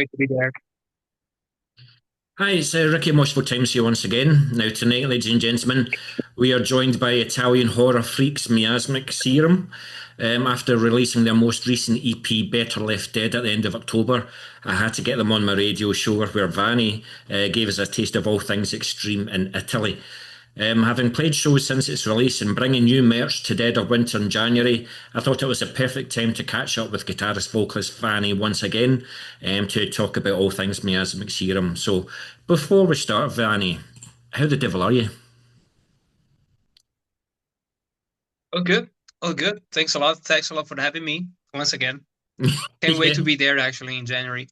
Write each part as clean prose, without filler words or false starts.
wait to be there. Hi, it's Ricky Moshville Times here once again. Now, tonight, ladies and gentlemen, we are joined by Italian horror freaks Miasmic Serum. After releasing their most recent EP, Better Left Dead, at the end of October, I had to get them on my radio show where Vanny gave us a taste of all things extreme in Italy. Having played shows since its release and bringing new merch to Dead of Winter in January, I thought it was a perfect time to catch up with guitarist vocalist Vanny once again to talk about all things Miasmic Serum. So, before we start, Vanny, how the devil are you? Oh, good. Oh, good. Thanks a lot. Thanks a lot for having me once again. Can't wait Yeah. to be there actually in January.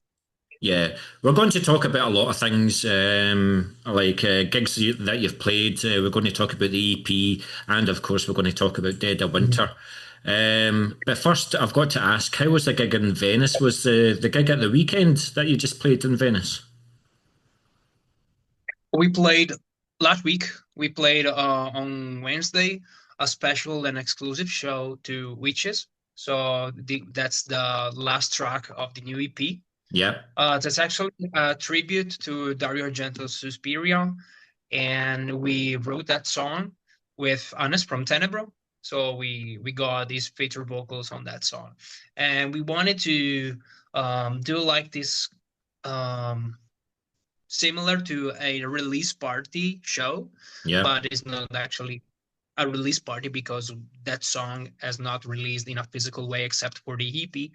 Yeah, we're going to talk about a lot of things, like gigs that you've played. We're going to talk about the EP, and of course, we're going to talk about Dead of Mhm. Winter. But first, I've got to ask, how was the gig in Venice? Was the gig at the weekend that you just played in Venice? We played last week. We played on Wednesday a special and exclusive show to Witches. So that's the last track of the new EP. Yeah, That's actually a tribute to Dario Argento's Suspiria, and we wrote that song with Anes from Tenebro. So we got these feature vocals on that song, and we wanted to do like this um, similar to a release party show, yeah, but it's not actually a release party because that song has not released in a physical way except for the EP.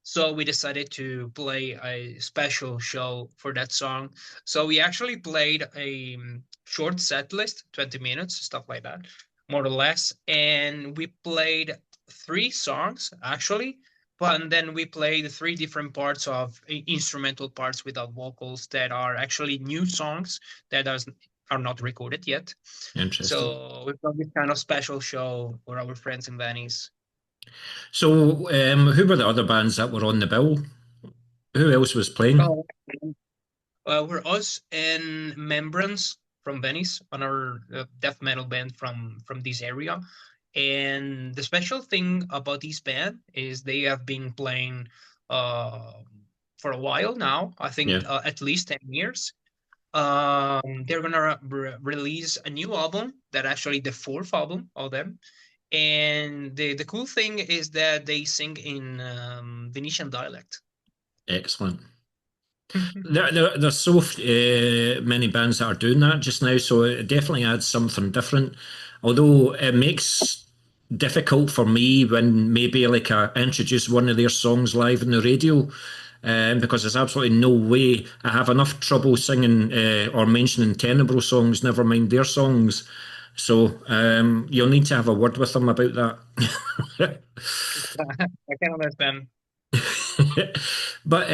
So we decided to play a special show for that song. So we actually played a short set list, 20 minutes, stuff like that, more or less. And we played three songs actually, but then we played three different parts of instrumental parts without vocals that are actually new songs that are not recorded yet. interesting. So we've done this kind of special show for our friends in Venice. So, who were the other bands that were on the bill? Who else was playing? Oh, we're us and Membrance from Venice, on our death metal band from this area. And the special thing about this band is they have been playing uh, for a while now. I think Yeah. at least 10 years. They're gonna release a new album that actually the fourth album of them. And the cool thing is that they sing in Venetian dialect. Excellent. There's so many bands that are doing that just now, so it definitely adds something different. Although it makes difficult for me when maybe like I introduce one of their songs live on the radio, because there's absolutely no way I have enough trouble singing or mentioning Tenebro songs, never mind their songs. So you'll need to have a word with them about that. I can understand. But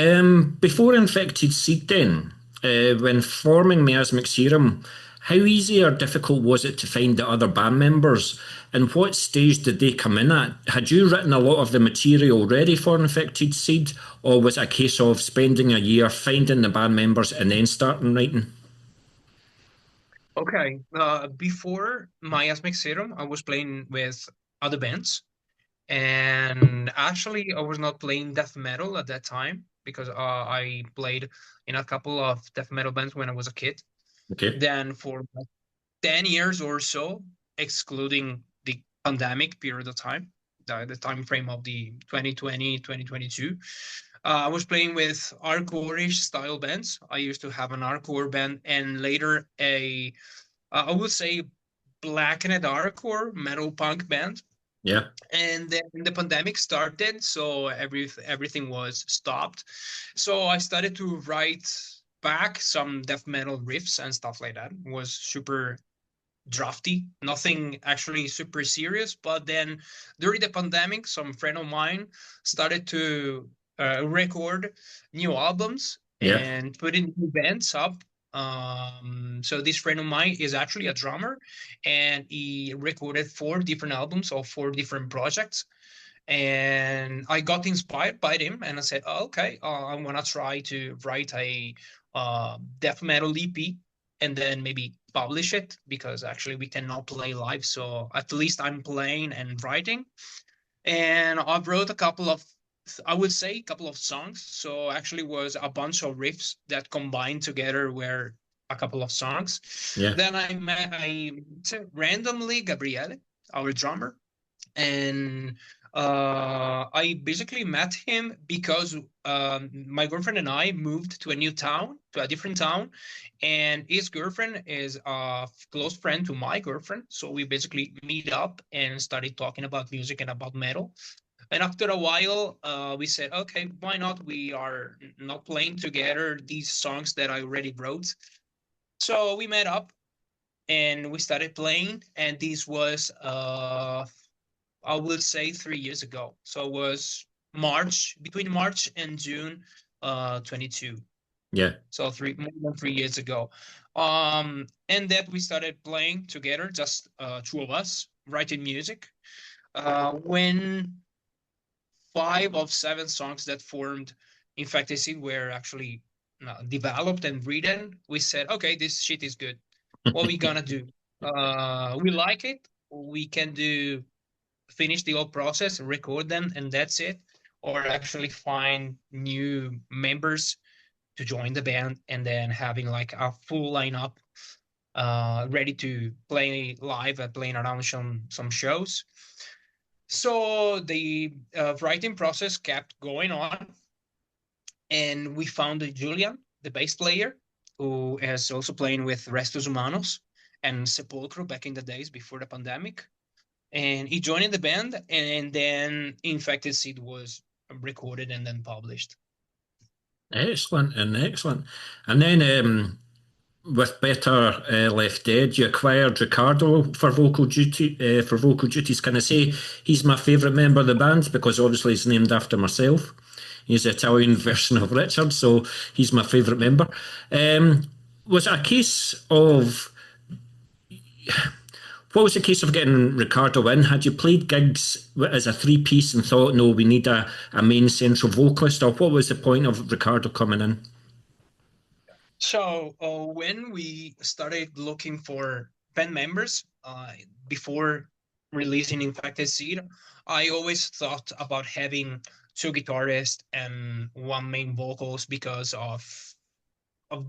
before Infected Seed, then, when forming Miasmic Serum, how easy or difficult was it to find the other band members? And what stage did they come in at? Had you written a lot of the material ready for Infected Seed, or was it a case of spending a year finding the band members and then starting writing? Okay. Before Miasmic Serum, I was playing with other bands. And actually, I was not playing death metal at that time because I played in a couple of death metal bands when I was a kid. Okay. Then for like 10 years or so, excluding the pandemic period of time, the time frame of the 2020, 2022, I was playing with hardcore-ish style bands. I used to have an hardcore band and later I would say blackened hardcore metal punk band. Yeah. And then the pandemic started, so everything was stopped. So I started to write back some death metal riffs and stuff like that. It was super drafty, nothing actually super serious. But then during the pandemic, some friend of mine started to record new albums Yeah. and putting new bands up. So this friend of mine is actually a drummer, and he recorded four different albums of four different projects. And I got inspired by him, and I said, oh, "Okay, I want to try to write a death metal EP and then maybe publish it because actually we cannot play live. So at least I'm playing and writing. And I wrote a couple of I would say a couple of songs. So actually was a bunch of riffs that combined together were a couple of songs. Yeah. Then I randomly Gabriele, our drummer, and I basically met him because my girlfriend and I moved to a new town, to a different town, and his girlfriend is a close friend to my girlfriend. So we basically meet up and started talking about music and about metal. And after a while, we said, okay, why not? We are not playing together these songs that I already wrote. So we met up and we started playing. And this was, I would say, 3 years ago. So it was between March and June 22. Yeah. So more than 3 years ago. And that we started playing together, just two of us, writing music. When 5 of 7 songs that formed Infecticid were actually developed and written, we said, okay, this shit is good. What we gonna do? We like it. We can finish the whole process, record them, and that's it. Or actually find new members to join the band, and then having like a full lineup ready to play live and playing around some shows. So the writing process kept going on, and we found Julian, the bass player, who is also playing with Restos Humanos and Sepulcro back in the days before the pandemic. And he joined the band, and then Infected Seed was recorded and then published. Excellent and excellent. And then with Better Left Dead, you acquired Ricardo for vocal duties. Can I say he's my favourite member of the band because obviously he's named after myself. He's the Italian version of Richard, so he's my favourite member. Was it a case of what was the case of getting Ricardo in? Had you played gigs as a three-piece and thought, no, we need a main central vocalist, or what was the point of Ricardo coming in? So when we started looking for band members before releasing Infected Seed, I always thought about having two guitarists and one main vocals because of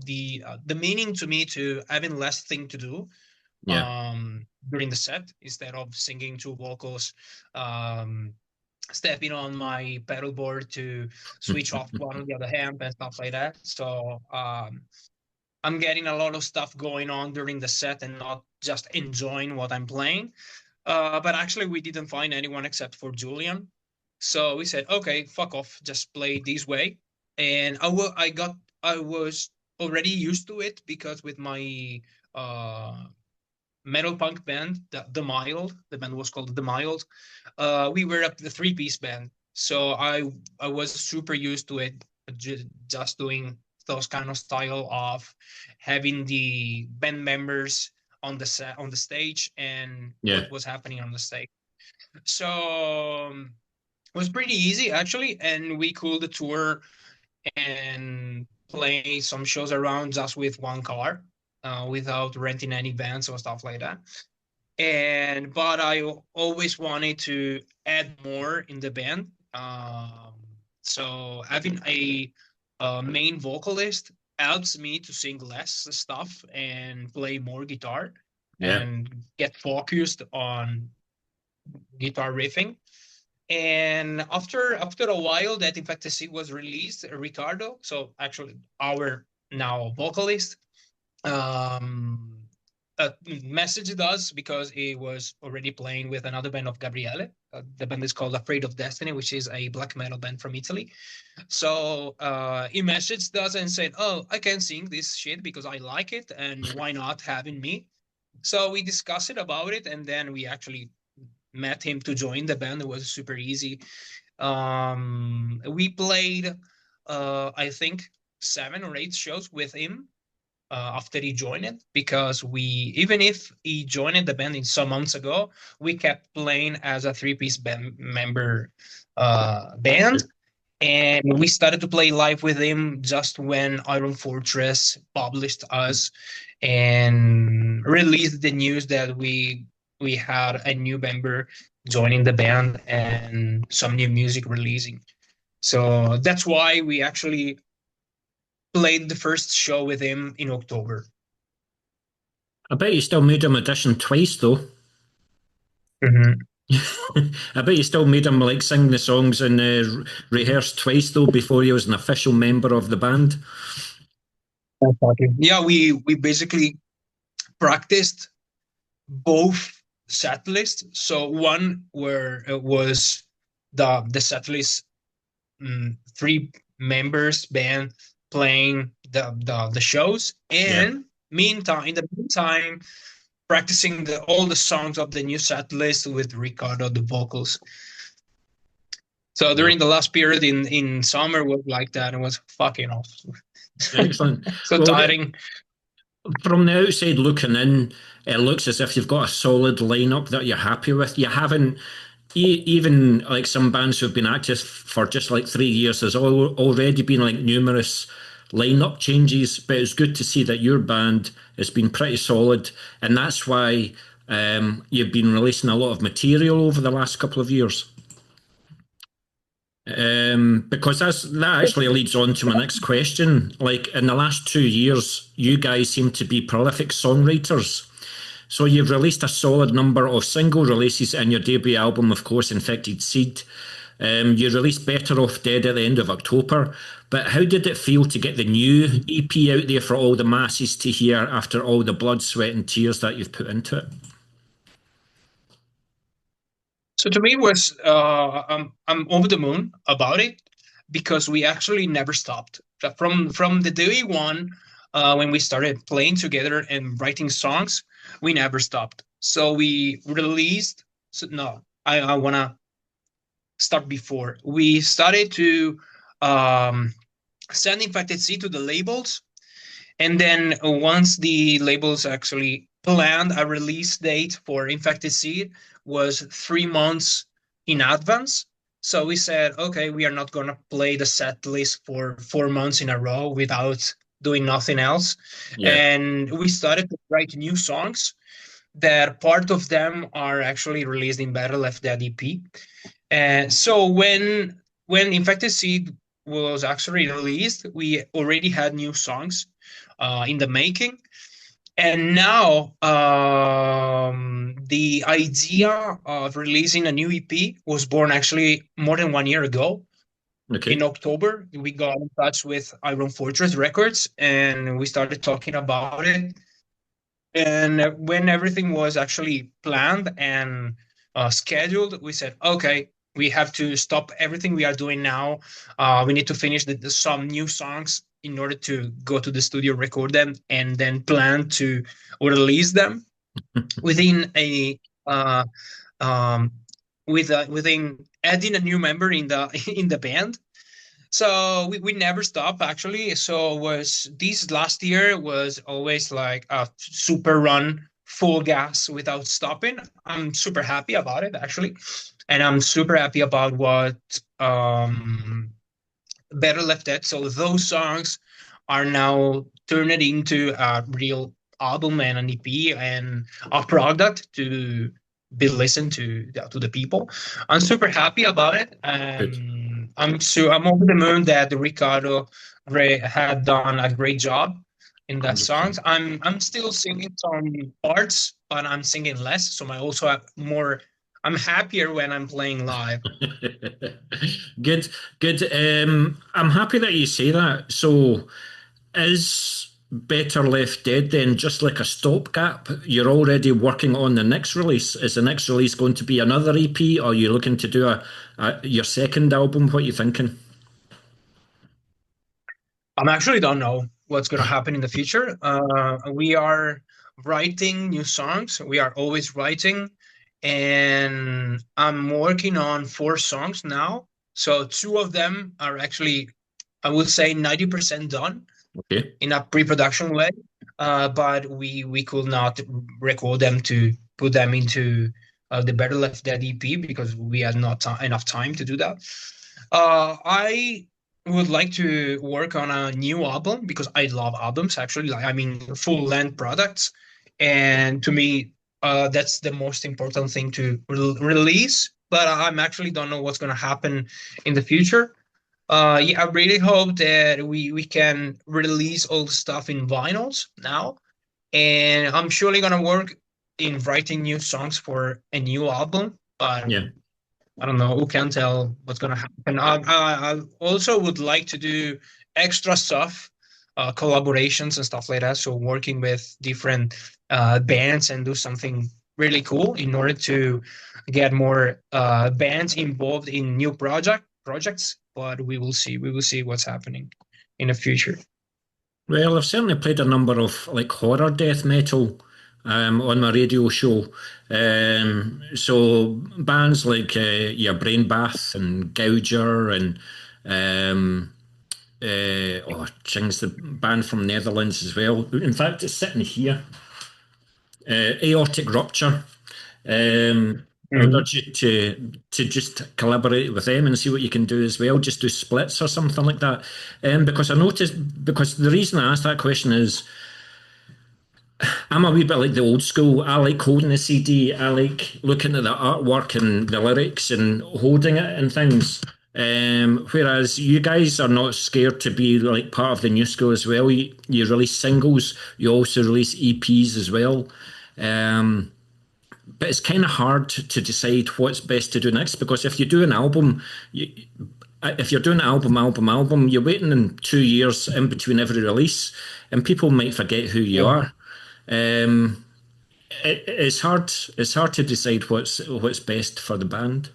the meaning to me to having less thing to do Yeah. during the set instead of singing two vocals, stepping on my pedal board to switch off one on the other hand and stuff like that. So I'm getting a lot of stuff going on during the set and not just enjoying what I'm playing. But actually, we didn't find anyone except for Julian. So we said, okay, fuck off, just play this way. And I was already used to it because with my metal punk band, the Mild, the band was called The Mild. We were the three-piece band, so I was super used to it, just doing those kind of style of having the band members on the stage and Yeah. what was happening on the stage. So it was pretty easy actually, and we could tour and play some shows around just with one car, without renting any bands or stuff like that. But I always wanted to add more in the band. So having a main vocalist helps me to sing less stuff and play more guitar Yeah. and get focused on guitar riffing. And after a while that Infecticid was released, Ricardo, so actually our now vocalist, um, messaged us because he was already playing with another band of Gabriele. The band is called Afraid of Destiny, which is a black metal band from Italy. So he messaged us and said, "Oh, I can sing this shit because I like it, and why not having me?" So we discussed it about it, and then we actually met him to join the band. It was super easy. We played, I think, 7 or 8 shows with him after he joined it, because even if he joined the band in some months ago, we kept playing as a three-piece band member band. And we started to play live with him just when Iron Fortress published us and released the news that we had a new member joining the band and some new music releasing. So that's why we actually played the first show with him in October. I bet you still made him audition twice, though. Mm-hmm. I bet you still made him like sing the songs and rehearse twice, though, before he was an official member of the band. Yeah, we basically practiced both set lists. So one where it was the set list, three members band playing the shows, Yeah. and meantime in the meantime practicing all the songs of the new set list with Ricardo the vocals. So Well, during the last period in summer was like that. It was fucking awesome. excellent. So Well, tiring. from the outside looking in, it looks as if you've got a solid lineup that you're happy with. You haven't, even like some bands who've been active for just like 3 years, there's already been like numerous lineup changes, but it's good to see that your band has been pretty solid, and that's why you've been releasing a lot of material over the last couple of years. Because that actually leads on to my next question. Like in the last 2 years, you guys seem to be prolific songwriters. So you've released a solid number of single releases and your debut album, of course, Infected Seed. You released Better Off Dead at the end of October. But how did it feel to get the new EP out there for all the masses to hear after all the blood, sweat, and tears that you've put into it? So to me, it was I'm over the moon about it because we actually never stopped. From the day one, when we started playing together and writing songs, we never stopped. So we released. So no, I wanna start before we started to um, send Infected Seed to the labels, and then once the labels actually planned a release date for Infected Seed was 3 months in advance. So we said, okay, we are not going to play the set list for 4 months in a row without doing nothing else. Yeah. And we started to write new songs that part of them are actually released in Better Left Dead EP. And so when Infected Seed was actually released, we already had new songs in the making. And now the idea of releasing a new EP was born actually more than 1 year ago. In Okay. October, we got in touch with Iron Fortress Records and we started talking about it. And when everything was actually planned and scheduled, we said, okay, we have to stop everything we are doing now. We need to finish some new songs in order to go to the studio, record them, and then plan to release them within a uh, um, within adding a new member in the in the band. So we never stop actually. So was this last year was always like a super run, full gas without stopping. I'm super happy about it actually, and I'm super happy about what Better Left Dead. So those songs are now turned into a real album and an EP and a product to be listened to the people. I'm super happy about it. Good. I'm over the moon that Ricardo had done a great job in that songs. 100%. I'm still singing some parts, but I'm singing less. So I also have more. I'm happier when I'm playing live. Good, good. I'm happy that you say that. So, is Better Left Dead then just like a stopgap? You're already working on the next release. Is the next release going to be another EP, or are you looking to do your second album? What are you thinking? I'm actually don't know what's going to happen in the future. We are writing new songs. We are always writing, and I'm working on 4 songs now. So two of them are actually, I would say, 90% done Okay. in a pre-production way. But we could not record them to put them into the Better Left Dead EP because we had not enough time to do that. I would like to work on a new album because I love albums actually. Like I mean, full length products, and to me, that's the most important thing to release. But I'm actually don't know what's going to happen in the future. Yeah, I really hope that we can release all the stuff in vinyls now, and I'm surely gonna work in writing new songs for a new album. But Yeah. I don't know. Who can tell what's gonna happen? I also would like to do extra stuff, collaborations and stuff like that. So working with different bands and do something really cool in order to get more bands involved in new projects. But we will see. We will see what's happening in the future. Well, I've certainly played a number of like horror death metal on my radio show. So bands like yeah, Brain Bath and Gouger and um, oh, Ching's the band from Netherlands as well. In fact, it's sitting here. Aortic Rupture. I would Mhm. urge you to just collaborate with them and see what you can do as well. Just do splits or something like that. Because I noticed because the reason I asked that question is I'm a wee bit like the old school. I like holding the CD. I like looking at the artwork and the lyrics and holding it and things. Whereas you guys are not scared to be like part of the new school as well. You release singles. You also release EPs as well. Um, but it's kind of hard to decide what's best to do next because if you do an album, if you're doing an album, you're waiting in 2 years in between every release, and people might forget who you Yeah. are. Um, it's hard. It's hard to decide what's best for the band.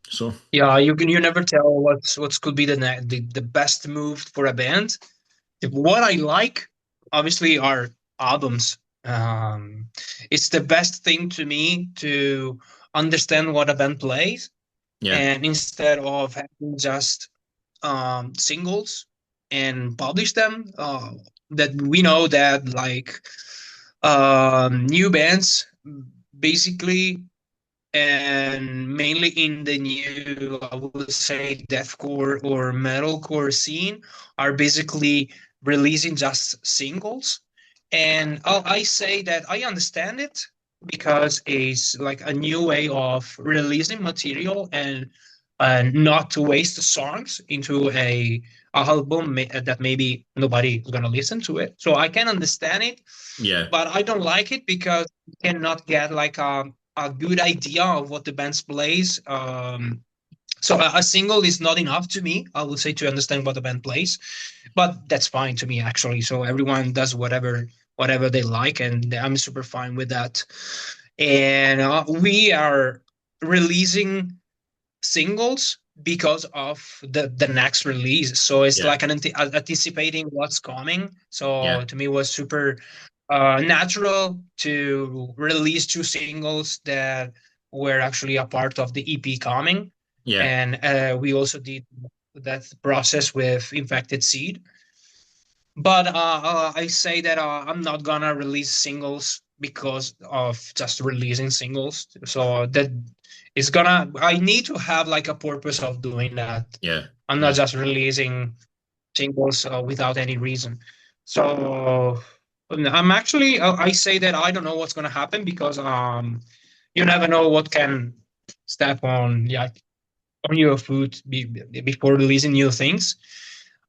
So Yeah, you never tell what's could be the best move for a band. What I like, obviously, are albums. It's the best thing to me to understand what a band plays, yeah, and instead of having just singles and publish them, that we know that like new bands basically and mainly in the new, I would say, deathcore or metalcore scene, are basically releasing just singles. And I say that I understand it because it's like a new way of releasing material and not to waste the songs into a album that maybe nobody is gonna listen to it. So I can understand it, yeah, but I don't like it because you cannot get like a good idea of what the band plays. So a single is not enough to me, I would say, to understand what the band plays, but that's fine to me actually. So everyone does whatever they like, and I'm super fine with that. And we are releasing singles because of the next release, so it's yeah, like an anticipating what's coming. yeah, So to me it was super natural to release two singles that were actually a part of the EP coming. yeah, And we also did that process with Infected Seed. But I say that I'm not gonna release singles because of just releasing singles. So that is gonna. I need to have like a purpose of doing that. yeah, I'm not yeah. just releasing singles without any reason. So I'm actually. I say that I don't know what's gonna happen because you never know what can step on, yeah, on your foot before releasing new things.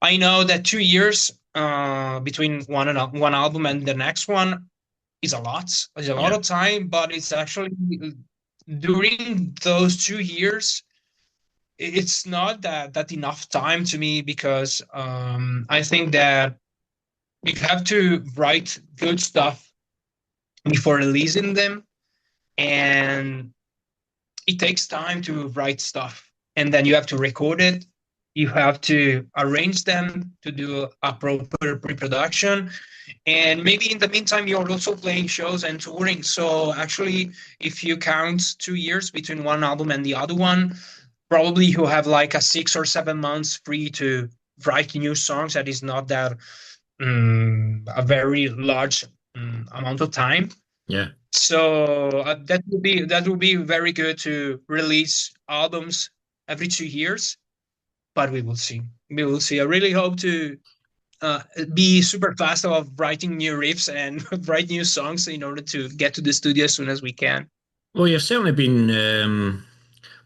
I know that 2 years between one album and the next one is a lot. It's a lot Yeah. of time, but it's actually during those 2 years, it's not that enough time to me because I think that you have to write good stuff before releasing them, and it takes time to write stuff, and then you have to record it, you have to arrange them to do a proper pre-production, and maybe in the meantime you're also playing shows and touring. So actually, if you count 2 years between one album and the other one, probably you have like a 6 or 7 months free to write new songs. That is not that a very large amount of time. Yeah. So that would be very good to release albums every 2 years, but we will see. We will see. I really hope to uh, be super fast of writing new riffs and write new songs in order to get to the studio as soon as we can. Well, you've certainly been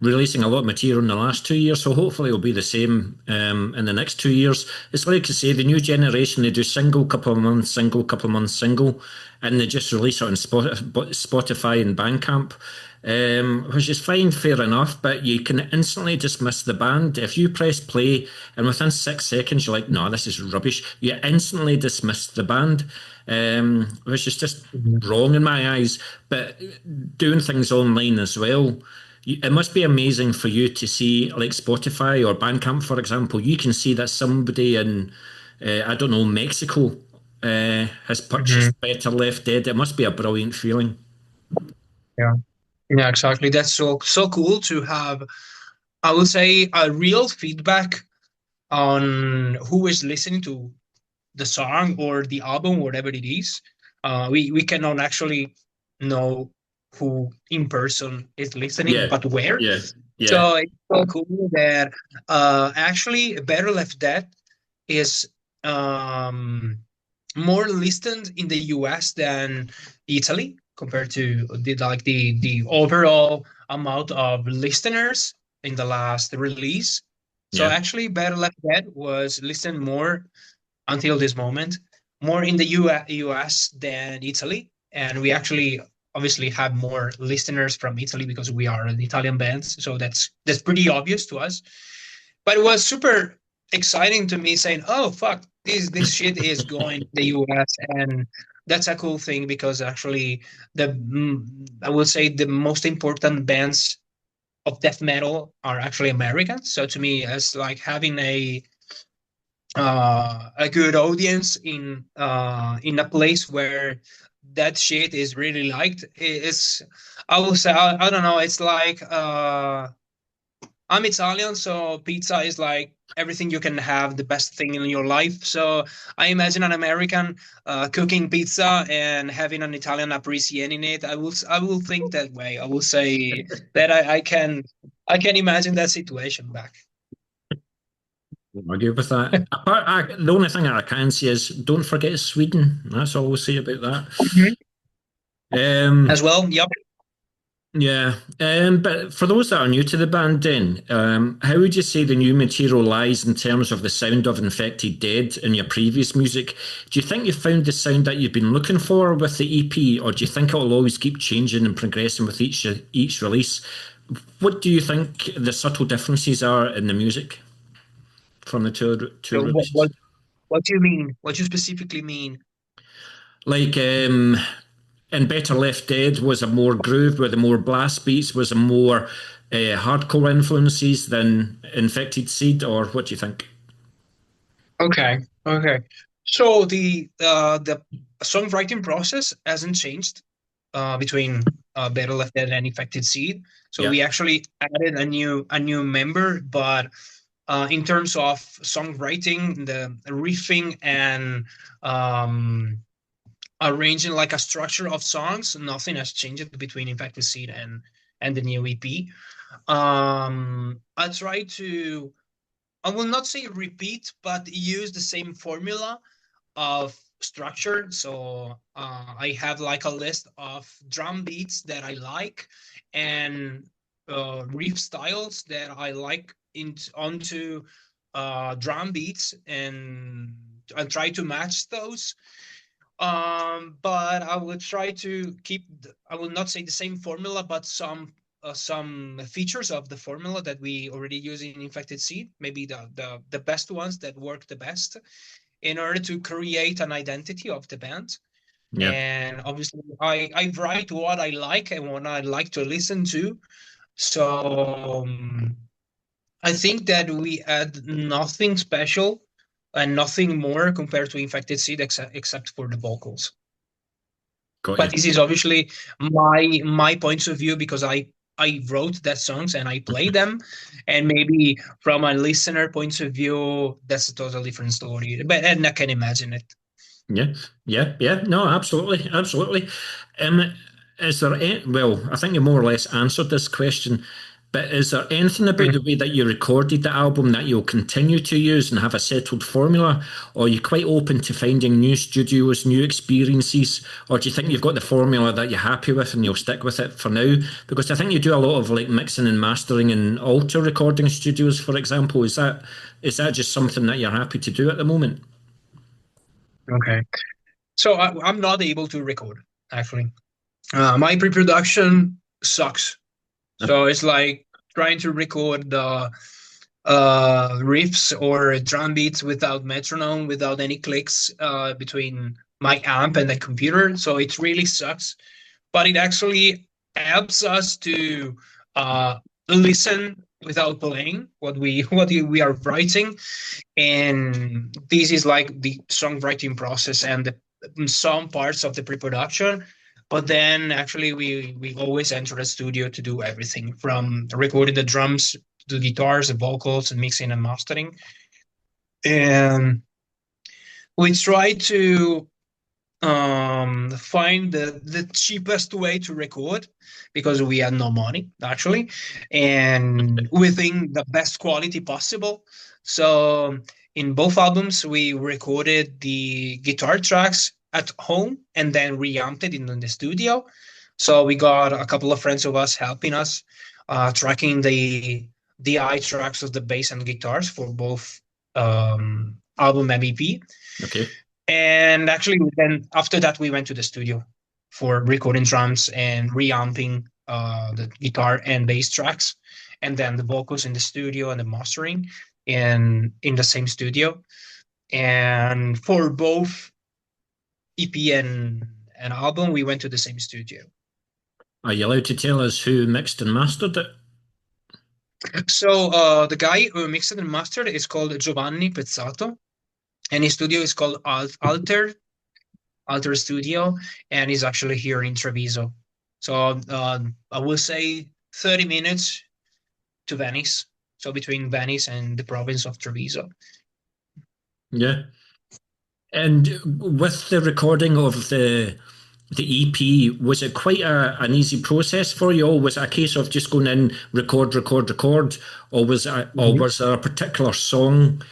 releasing a lot of material in the last 2 years, so hopefully it'll be the same in the next 2 years. It's like I say, the new generation, they do single, couple of months, single, couple of months, single, and they just release it on Spotify and Bandcamp. Which is fine, fair enough, but you can instantly dismiss the band. If you press play and within 6 seconds you're like, no, this is rubbish, you instantly dismiss the band, which is just wrong in my eyes. But doing things online as well, it must be amazing for you to see, like Spotify or Bandcamp, for example, you can see that somebody in, I don't know, Mexico has Mhm. purchased Better Left Dead. It must be a brilliant feeling. Yeah. Yeah, exactly. That's so cool to have, I would say, a real feedback on who is listening to the song or the album, whatever it is. We cannot actually know who in person is listening, Yeah, but where. yeah, yeah, So it's so cool that actually Better Left Dead is um, more listened in the US than Italy compared to the overall amount of listeners in the last release. So yeah, actually, Better Left Dead was listened more until this moment, more in the US than Italy, and we actually obviously have more listeners from Italy because we are an Italian band. So that's pretty obvious to us. But it was super exciting to me saying, "Oh fuck, this shit is going to the US," and that's a cool thing because actually I will say the most important bands of death metal are actually Americans. So to me, it's like having a good audience in a place where that shit is really liked. Is I will say I don't know. It's like I'm Italian, so pizza is like everything you can have, the best thing in your life. So I imagine an American cooking pizza and having an Italian appreciating it. I will think that way. I will say that I can imagine that situation back. won't argue with that. The only thing that I can say is don't forget Sweden. That's all we'll say about that. Mhm. Um, As well. Yep. yeah, but for those that are new to the band, then, how would you say the new material lies in terms of the sound of Infected Dead in your previous music? Do you think you found the sound that you've been looking for with the EP, or do you think it'll always keep changing and progressing with each release? What do you think the subtle differences are in the music from the two So what, releases? what what do you mean? What do you specifically mean? Like in Better Left Dead was a more groove with a more blast beats, was a more hardcore influences than Infected Seed, or what do you think? Okay, okay. So the songwriting process hasn't changed between Better Left Dead and Infected Seed. So Yeah, we actually added a new member, but in terms of songwriting, the riffing and um, arranging like a structure of songs, nothing has changed between Infected Seed and the new EP. I try to I will not say repeat, but use the same formula of structure. So I have like a list of drum beats that I like and riff styles that I like onto drum beats, and I try to match those. But I will try to keep. I will not say the same formula, but some features of the formula that we already use in Infected Seed, maybe the best ones that work the best, in order to create an identity of the band. yeah, And obviously, I write what I like and what I like to listen to. So I think that we add nothing special and nothing more compared to Infected Seed, except for the vocals. got But you. this is obviously my points of view because I wrote that songs and I play them, and maybe from a listener point of view that's a totally different story, but and I can imagine it. Yeah, yeah, yeah. No, absolutely, absolutely. Is there any, well, I think you more or less answered this question. But is there anything about the Mhm. way that you recorded the album that you'll continue to use and have a settled formula? Or are you quite open to finding new studios, new experiences? Or do you think you've got the formula that you're happy with and you'll stick with it for now? Because I think you do a lot of like mixing and mastering in alter recording studios, for example. Is that just something that you're happy to do at the moment? Okay. So I'm not able to record, actually. My pre-production sucks. So it's like trying to record the riffs or drum beats without metronome, without any clicks between my amp and the computer. So it really sucks. But it actually helps us to uh, listen without playing what we are writing, and this is like the songwriting process and some parts of the pre-production. But then actually we always enter the studio to do everything from recording the drums to guitars, the vocals, and mixing and mastering. And we try to find the cheapest way to record because we had no money actually, and we think the best quality possible. So in both albums we recorded the guitar tracks at home and then reamped it in the studio. So we got a couple of friends of us helping us tracking the eye tracks of the bass and guitars for both album and EP. Okay. And actually, then after that, we went to the studio for recording drums and reamping the guitar and bass tracks, and then the vocals in the studio and the mastering in the same studio. And for both EP and album, we went to the same studio. Are you allowed to tell us who mixed and mastered it? So the guy who mixed and mastered is called Giovanni Pezzato, and his studio is called Alter Studio, and he's actually here in Treviso. So I will say 30 minutes to Venice. So between Venice and the province of Treviso. Yeah. And with the recording of the EP, was it quite an easy process for you? Or was it a case of just going in, record, record, record, or Mhm. was there a particular song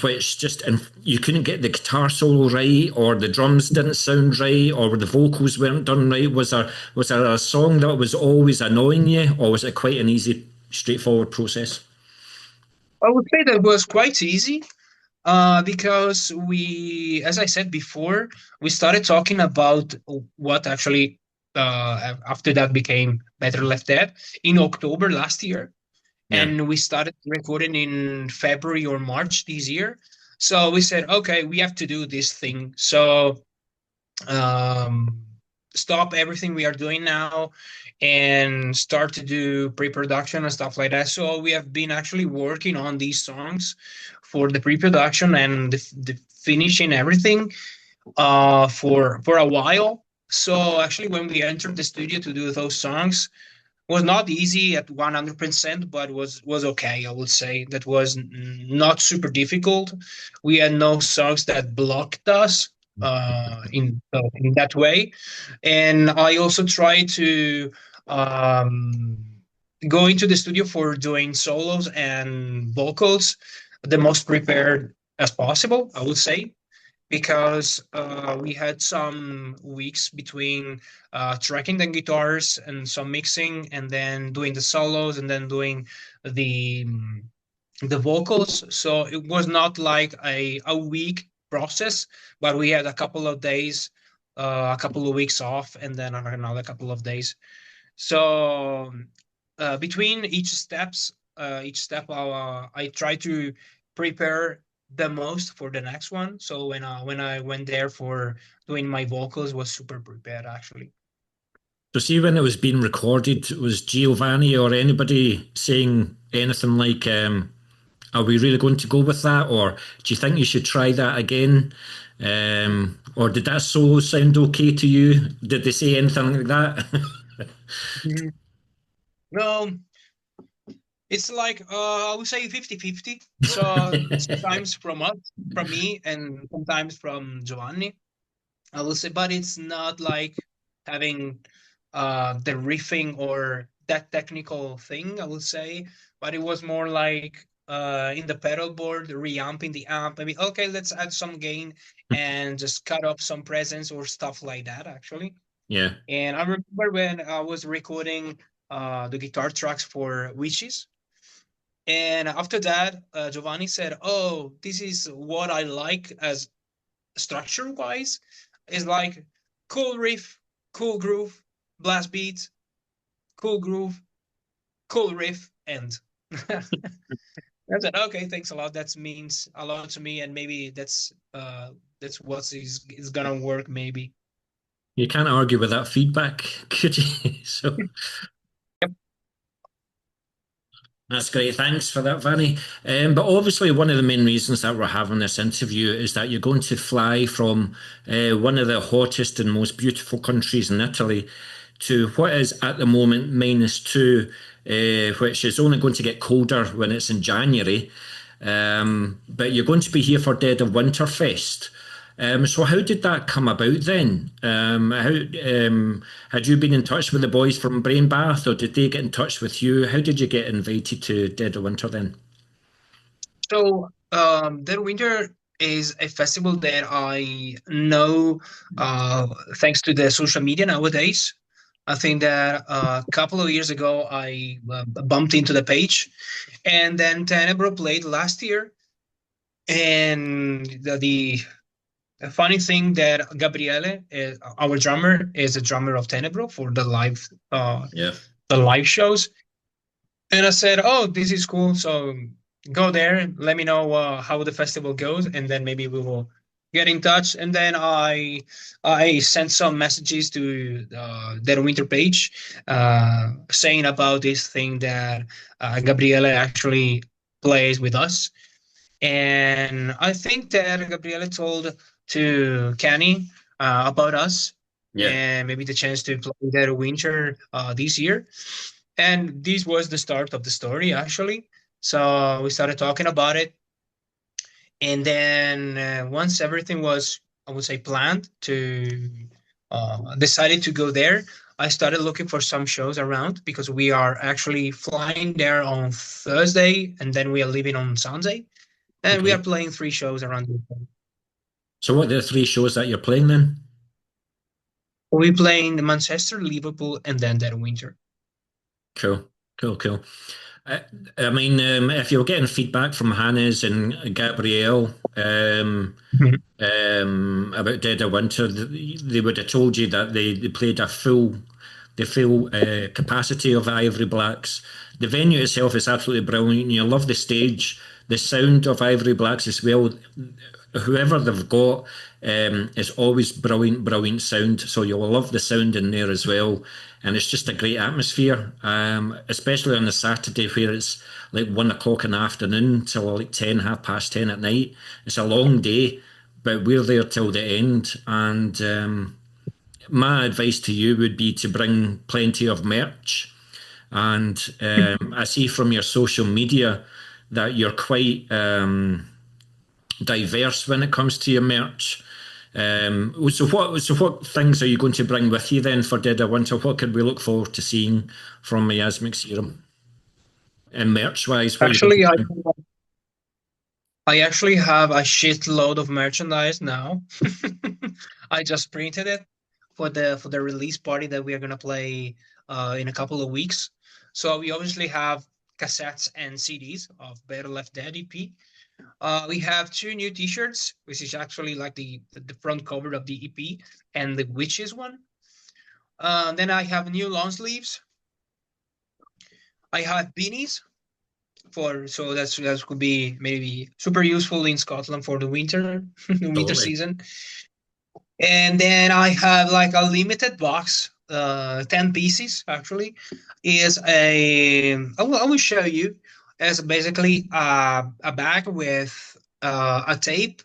which just and you couldn't get the guitar solo right, or the drums didn't sound right, or the vocals weren't done right? Was there a song that was always annoying you, or was it quite an easy, straightforward process? I would say that was quite easy because as I said before, we started talking about what actually after that became Better Left Dead in October last year. Yeah. And we started recording in February or March this year. So we said, okay, we have to do this thing. So um, stop everything we are doing now and start to do pre-production and stuff like that. So we have been actually working on these songs for the pre-production and the finishing everything for a while. So actually, when we entered the studio to do those songs, was not easy at 100%, but was okay. I would say that was not super difficult. We had no songs that blocked us in that way, and I also try to um, go into the studio for doing solos and vocals the most prepared as possible. I would say because we had some weeks between tracking the guitars and some mixing, and then doing the solos, and then doing the the vocals. So it was not like a week process, but we had a couple of days, a couple of weeks off, and then another couple of days. So between each step, I try to prepare the most for the next one. So when I went there for doing my vocals, was super prepared actually. So see when it was being recorded, was Giovanni or anybody saying anything like, are we really going to go with that? Or do you think you should try that again? Or did that solo sound okay to you? Did they say anything like that? Mhm. No, it's like I would say 50-50. So sometimes from me, and sometimes from Giovanni. I will say, but it's not like having the riffing or that technical thing, I would say, but it was more like in the pedal board, reamping the amp. Maybe okay, let's add some gain and just cut up some presence or stuff like that, actually. Yeah. And I remember when I was recording the guitar tracks for Witches. And after that, Giovanni said, "Oh, this is what I like as structure wise. Is like cool riff, cool groove, blast beat, cool groove, cool riff, and." I said, "Okay, thanks a lot. That means a lot to me, and maybe that's what is gonna work. Maybe." You can't argue with that feedback, could you? So that's great. Thanks for that, Vanny. But obviously, one of the main reasons that we're having this interview is that you're going to fly from one of the hottest and most beautiful countries in Italy to what is at the moment -2, which is only going to get colder when it's in January. But you're going to be here for Dead of Winter Fest. So how did that come about then? Had you been in touch with the boys from Brain Bath, or did they get in touch with you? How did you get invited to Dead of Winter then? So, Dead Winter is a festival that I know thanks to the social media nowadays. I think that a couple of years ago I bumped into the page, and then Tenebro played last year. And the funny thing that Gabriele, our drummer, is a drummer of Tenebro for Yeah. the live shows. And I said, "Oh, this is cool. So go there. Let me know how the festival goes, and then maybe we will get in touch." And then I sent some messages to their winter page, saying about this thing that Gabriele actually plays with us. And I think that Gabriele told to Kenny about us Yeah. and maybe the chance to play their winter this year. And this was the start of the story, actually. So we started talking about it. And then once everything was, I would say, planned to decided to go there, I started looking for some shows around because we are actually flying there on Thursday and then we are leaving on Sunday. And we are Okay. playing 3 shows around the weekend. So what are the three shows that you're playing then? We're playing Manchester, Liverpool, and then that winter. Cool. Cool. Cool. I, I mean, if you were getting feedback from Hannes and Gabrielle, Mhm. about Dead of Winter, they would have told you that they played the full capacity of Ivory Blacks. The venue itself is absolutely brilliant. You love the stage, the sound of Ivory Blacks as well. Whoever they've got is always brilliant, brilliant sound. So you'll love the sound in there as well. And it's just a great atmosphere, especially on the Saturday where it's like 1 o'clock in the afternoon till like 10, 10:30 at night. It's a long day, but we're there till the end. And my advice to you would be to bring plenty of merch. And I see from your social media that you're quite diverse when it comes to your merch. So what things are you going to bring with you then for Dead of Winter? What could we look forward to seeing from Miasmic Serum? And merch wise, what are you going to Actually, bring? I actually have a shitload of merchandise now. I just printed it for the release party that we are gonna play in a couple of weeks. So we obviously have cassettes and CDs of Better Left Dead EP. We have 2 new T-shirts, which is actually like the front cover of the EP and the Witches one. Then I have new long sleeves. I have beanies for so that could be maybe super useful in Scotland for the winter the winter Totally. season. And then I have like a limited box, 10 pieces actually, is I will show you as basically a bag with a tape,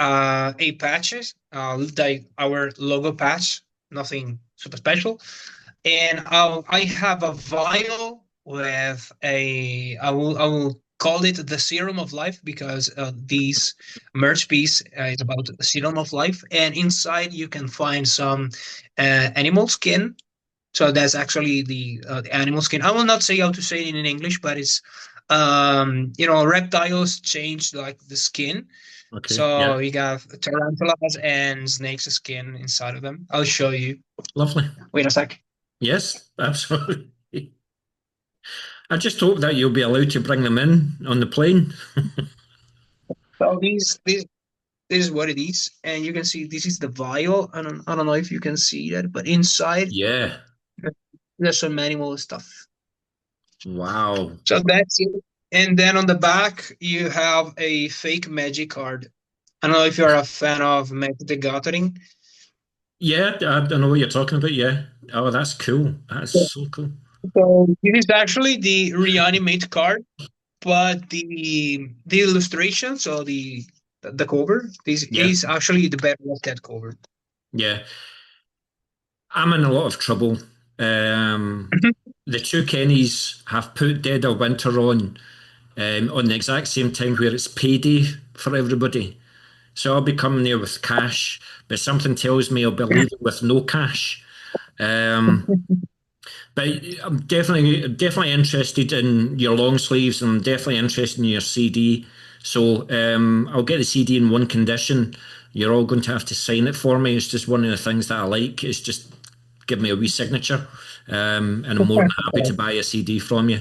a patches, like our logo patch, nothing super special. And I have a vial with I will call it the serum of life because this merch piece is about the serum of life, and inside you can find some animal skin, So that's actually the animal skin. I will not say how to say it in English, but it's reptiles change like the skin. Okay. Yeah. So you got tarantulas and snakes skin inside of them. I'll show you. Lovely. Wait a sec. Yes, absolutely. I just hope that you'll be allowed to bring them in on the plane. So this is what it is, and you can see this is the vial. I don't know if you can see that, but inside Yeah. there's some animal stuff. Wow. So that's it. And then on the back you have a fake magic card. I don't know if you're a fan of Magic the Gathering. Yeah, I know what you're talking about. Yeah. Oh, that's cool. That's so cool. So this is actually the reanimate card, but the illustration, so the cover, this Yeah. is actually the better of that cover. Yeah. I'm in a lot of trouble. The two Kennys have put Dead of Winter on the exact same time where it's payday for everybody. So I'll be coming there with cash, but something tells me I'll be leaving with no cash. Um, but I'm definitely interested in your long sleeves, and I'm definitely interested in your CD. So I'll get the CD in one condition. You're all going to have to sign it for me. It's just one of the things that I like. It's just give me a wee signature, and I'm more than happy to buy a CD from you.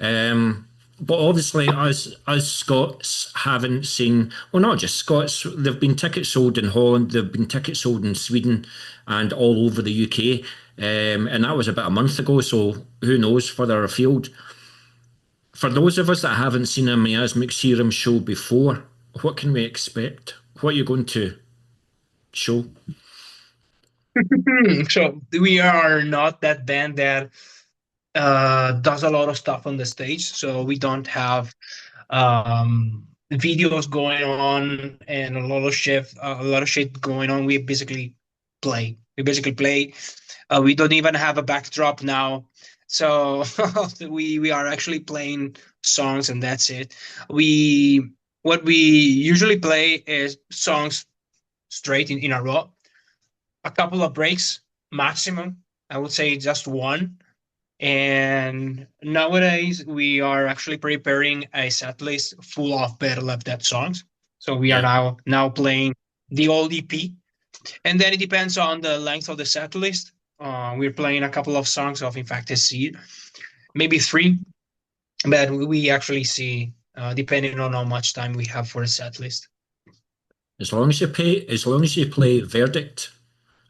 Um, but obviously, as Scots haven't seen, well, not just Scots. There've been tickets sold in Holland. There've been tickets sold in Sweden, and all over the UK. And that was about a month ago. So who knows further afield? For those of us that haven't seen a Miasmic Serum show before, what can we expect? What are you going to show? So we are not that band that does a lot of stuff on the stage. So we don't have videos going on and a lot of shit going on. We basically play. We basically play. We don't even have a backdrop now. So we are actually playing songs and that's it. We what we usually play is songs straight in a row. A couple of breaks maximum. I would say just one. And nowadays, we are actually preparing a set list full of Better Left Dead songs. So we are Yeah, now playing the old EP, and then it depends on the length of the set list. We're playing a couple of songs of Infected Seed, maybe three, but we actually see depending on how much time we have for a set list. as long as you play Verdict,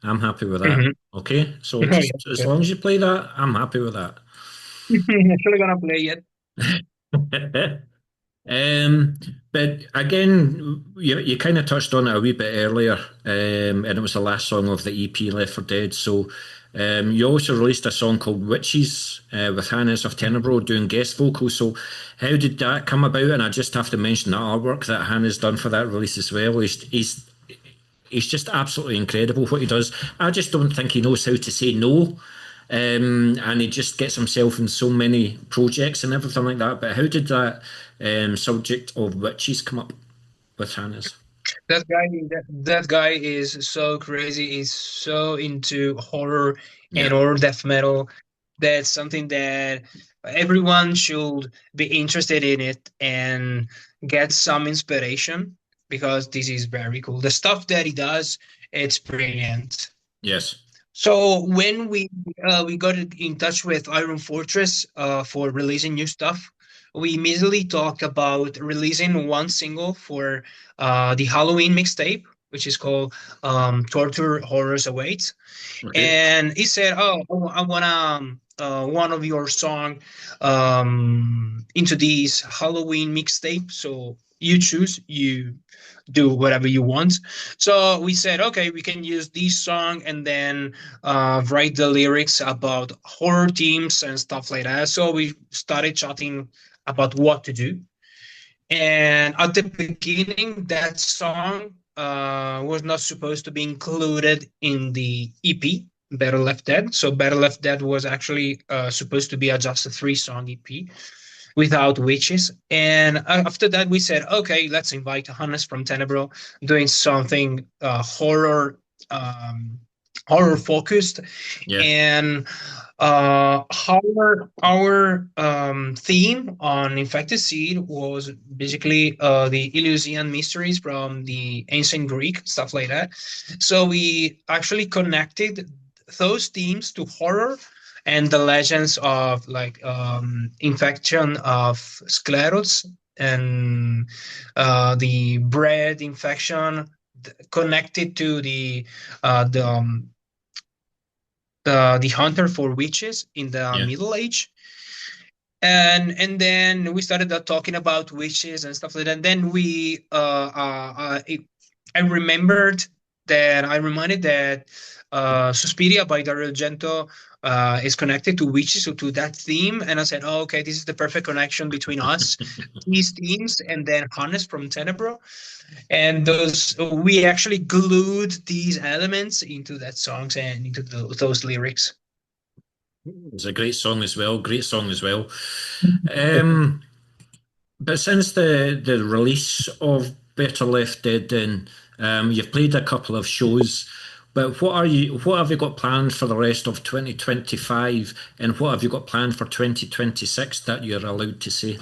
I'm happy with that. Mm-hmm. Okay, so Oh, just as yeah. long as you play that, I'm happy with that. Actually gonna play it. Um, but again, you kind of touched on it a wee bit earlier, and it was the last song of the EP Left for Dead. So you also released a song called Witches with Hannes of Tenebro doing guest vocals. So how did that come about? And I just have to mention the artwork that Hannah's done for that release as well. He's just absolutely incredible what he does. I just don't think he knows how to say no. And he just gets himself in so many projects and everything like that. But how did that subject of witches come up with Hannah's? That guy is so crazy. He's so into horror and Yeah. horror death metal. That's something that everyone should be interested in it and get some inspiration because this is very cool. The stuff that he does, it's brilliant. Yes. So when we got in touch with Iron Fortress for releasing new stuff, we immediately talked about releasing one single for the Halloween mixtape, which is called "Torture Horrors Await." Okay. And he said, "Oh, I want one of your song into this Halloween mixtape. So you choose, you do whatever you want." So we said, okay, we can use this song and then write the lyrics about horror themes and stuff like that. So we started chatting about what to do. And at the beginning, that song was not supposed to be included in the EP, Better Left Dead. So Better Left Dead was actually supposed to be just a three-song EP without witches. And after that, we said, okay, let's invite Hannes from Tenebro doing something horror horror focused, Yeah, and our theme on Infected Seed was basically the Eleusinian mysteries from the ancient Greek, stuff like that. So we actually connected those themes to horror and the legends of like infection of sclerosis and the bread infection connected to the hunter for witches in the yeah. Middle Age, and then we started talking about witches and stuff like that. And then I remembered that I reminded that Suspiria by Dario Argento is connected to witches, so to that theme, and I said, "Oh, okay, this is the perfect connection between us, these themes, and then Hannes from Tenebro." And those we actually glued these elements into that songs and into those lyrics. It's a great song as well. Great song as well. Um, but since the release of Better Left Dead, then you've played a couple of shows. But what have you got planned for the rest of 2025, and what have you got planned for 2026 that you're allowed to say?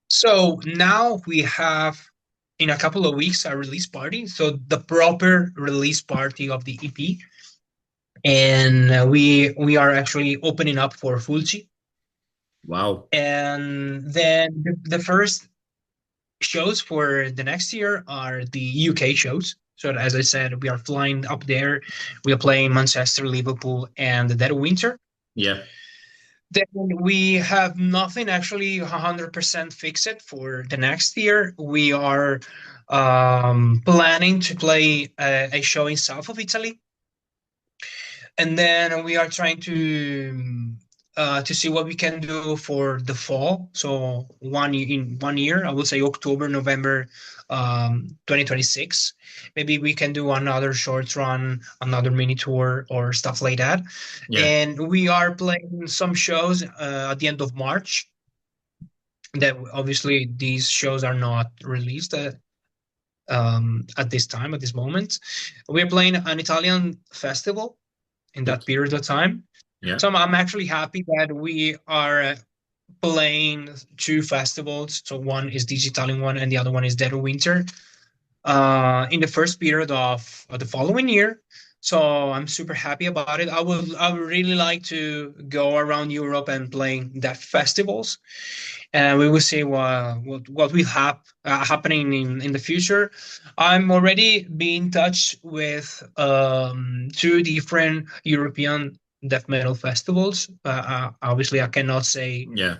So now we have in a couple of weeks a release party, so the proper release party of the EP, and we are actually opening up for Fulci, Wow. and then the first shows for the next year are the UK shows. So as I said, we are flying up there. We are playing Manchester, Liverpool, and the Dead of Winter. Yeah. Then we have nothing actually 100% fixed for the next year. We are planning to play a show in south of Italy, and then we are trying to see what we can do for the fall. So in 1 year, I would say October, November, 2026. Maybe we can do another short run, another mini tour, or stuff like that. Yeah. And we are playing some shows at the end of March. That obviously these shows are not released at this time, at this moment. We are playing an Italian festival in Good. that period of time. Yeah. So I'm actually happy that we are playing two festivals. So one is this Italian one, and the other one is Dead of Winter. In the first period of the following year. So I'm super happy about it. I would really like to go around Europe and playing that festivals, and we will see what will happening in the future. I'm already being in touch with two different European death metal festivals. Obviously, I cannot say Yeah.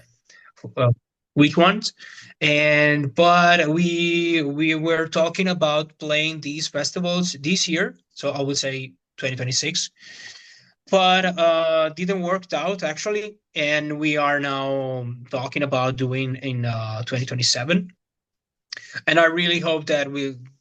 uh, which ones, and but we were talking about playing these festivals this year. So I would say 2026, but didn't work out actually, and we are now talking about doing in 2027. And I really hope that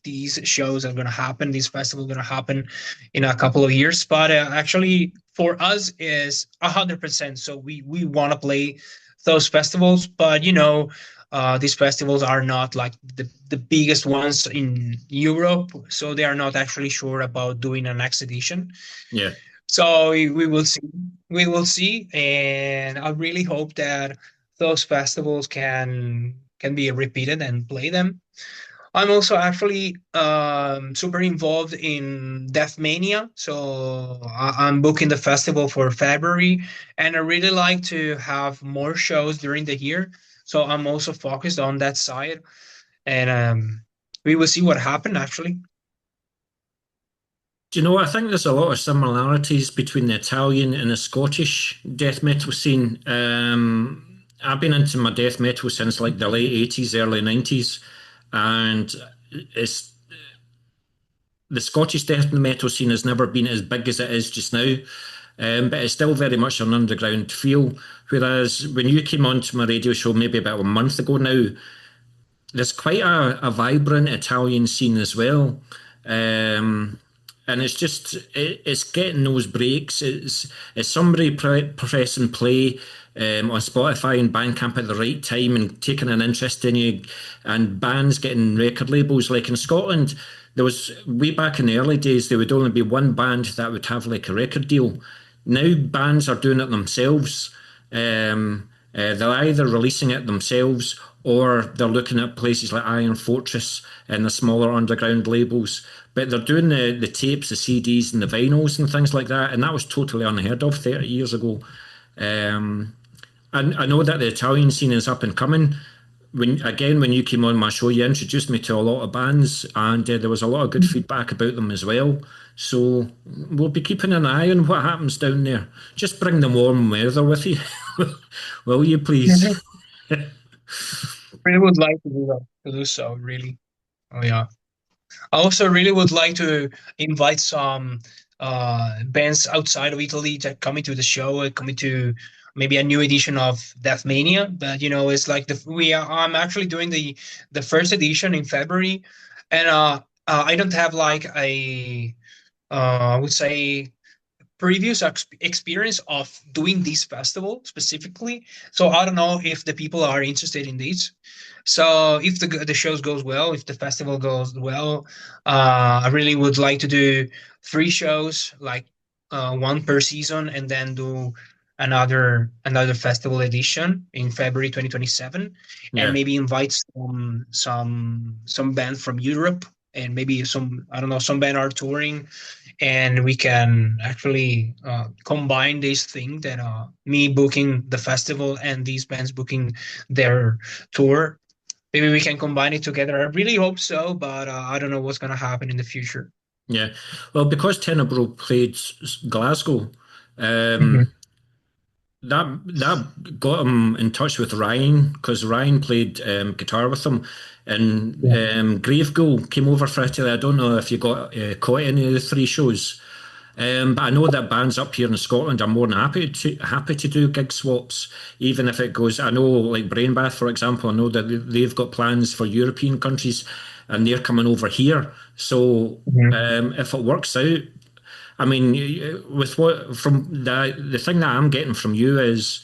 these shows are going to happen, these festivals are going to happen in a couple of years. But actually for us is 100%, so we want to play those festivals, but these festivals are not like the biggest ones in Europe, so they are not actually sure about doing an next edition. Yeah. So we will see. We will see, and I really hope that those festivals can be repeated and play them. I'm also actually super involved in Deathmania, so I'm booking the festival for February, and I really like to have more shows during the year. So I'm also focused on that side, and we will see what happens actually. Do you know, I think there's a lot of similarities between the Italian and the Scottish death metal scene. I've been into my death metal since like the late 80s, early 90s, and it's the Scottish death metal scene has never been as big as it is just now, but it's still very much an underground feel. Whereas when you came onto my radio show maybe about a month ago now, there's quite a vibrant Italian scene as well. And it's just it's getting those breaks. It's somebody pressing play on Spotify and Bandcamp at the right time and taking an interest in you, and bands getting record labels. Like in Scotland, there was way back in the early days, there would only be one band that would have like a record deal. Now bands are doing it themselves. They're either releasing it themselves or they're looking at places like Iron Fortress and the smaller underground labels. But they're doing the tapes, the CDs, and the vinyls and things like that. And that was totally unheard of 30 years ago. Um, I know that the Italian scene is up and coming. When you came on my show, you introduced me to a lot of bands, and there was a lot of good feedback about them as well. So we'll be keeping an eye on what happens down there. Just bring the warm weather with you, will you, please? Mhm. Really would like to do that, to do so, really. Oh yeah. I also really would like to invite some bands outside of Italy that coming to the show, coming to maybe a new edition of Death Mania. But it's like I'm actually doing the first edition in February, and I don't have like a I would say previous experience of doing this festival specifically. So I don't know if the people are interested in this. So if the shows goes well, if the festival goes well, I really would like to do 3 shows, like one per season, and then do another festival edition in February 2027, and Yeah. maybe invite some band from Europe, and maybe some, I don't know, some band are touring, and we can actually combine this thing that me booking the festival and these bands booking their tour. Maybe we can combine it together. I really hope so, but I don't know what's going to happen in the future. Yeah. Well, because Tenebro played Glasgow, Mhm. that got him in touch with Ryan because Ryan played guitar with him, and Yeah. Graveghoul came over for Italy. I don't know if you got caught any of the 3 shows, but I know that bands up here in Scotland are more than happy to do gig swaps, even if it goes. I know, like Brainbath, for example. I know that they've got plans for European countries, and they're coming over here. So Mhm. if it works out, I mean, with what from the thing that I'm getting from you is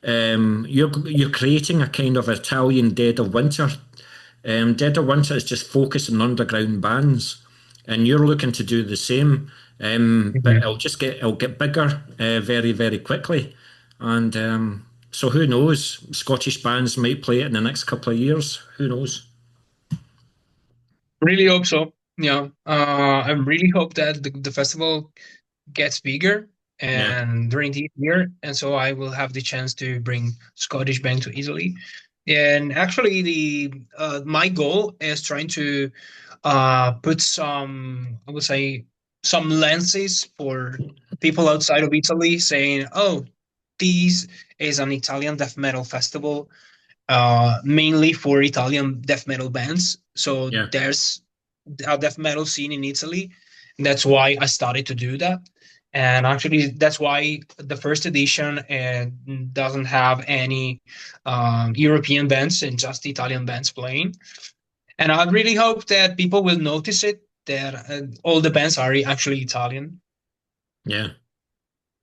you're creating a kind of Italian Dead of Winter. Dead of Winter is just focusing on underground bands, and you're looking to do the same. But Mhm. it'll get bigger very very quickly, and so who knows? Scottish bands might play it in the next couple of years. Who knows? Really hope so. Yeah, I really hope that the festival gets bigger Yeah, and during this year, and so I will have the chance to bring Scottish band to Italy. And actually, the my goal is trying to put some, I would say, some lenses for people outside of Italy, saying, "Oh, this is an Italian death metal festival, mainly for Italian death metal bands. So yeah, there's a death metal scene in Italy. And that's why I started to do that. And actually, that's why the first edition doesn't have any European bands and just Italian bands playing. And I really hope that people will notice it, that all the bands are actually Italian. yeah.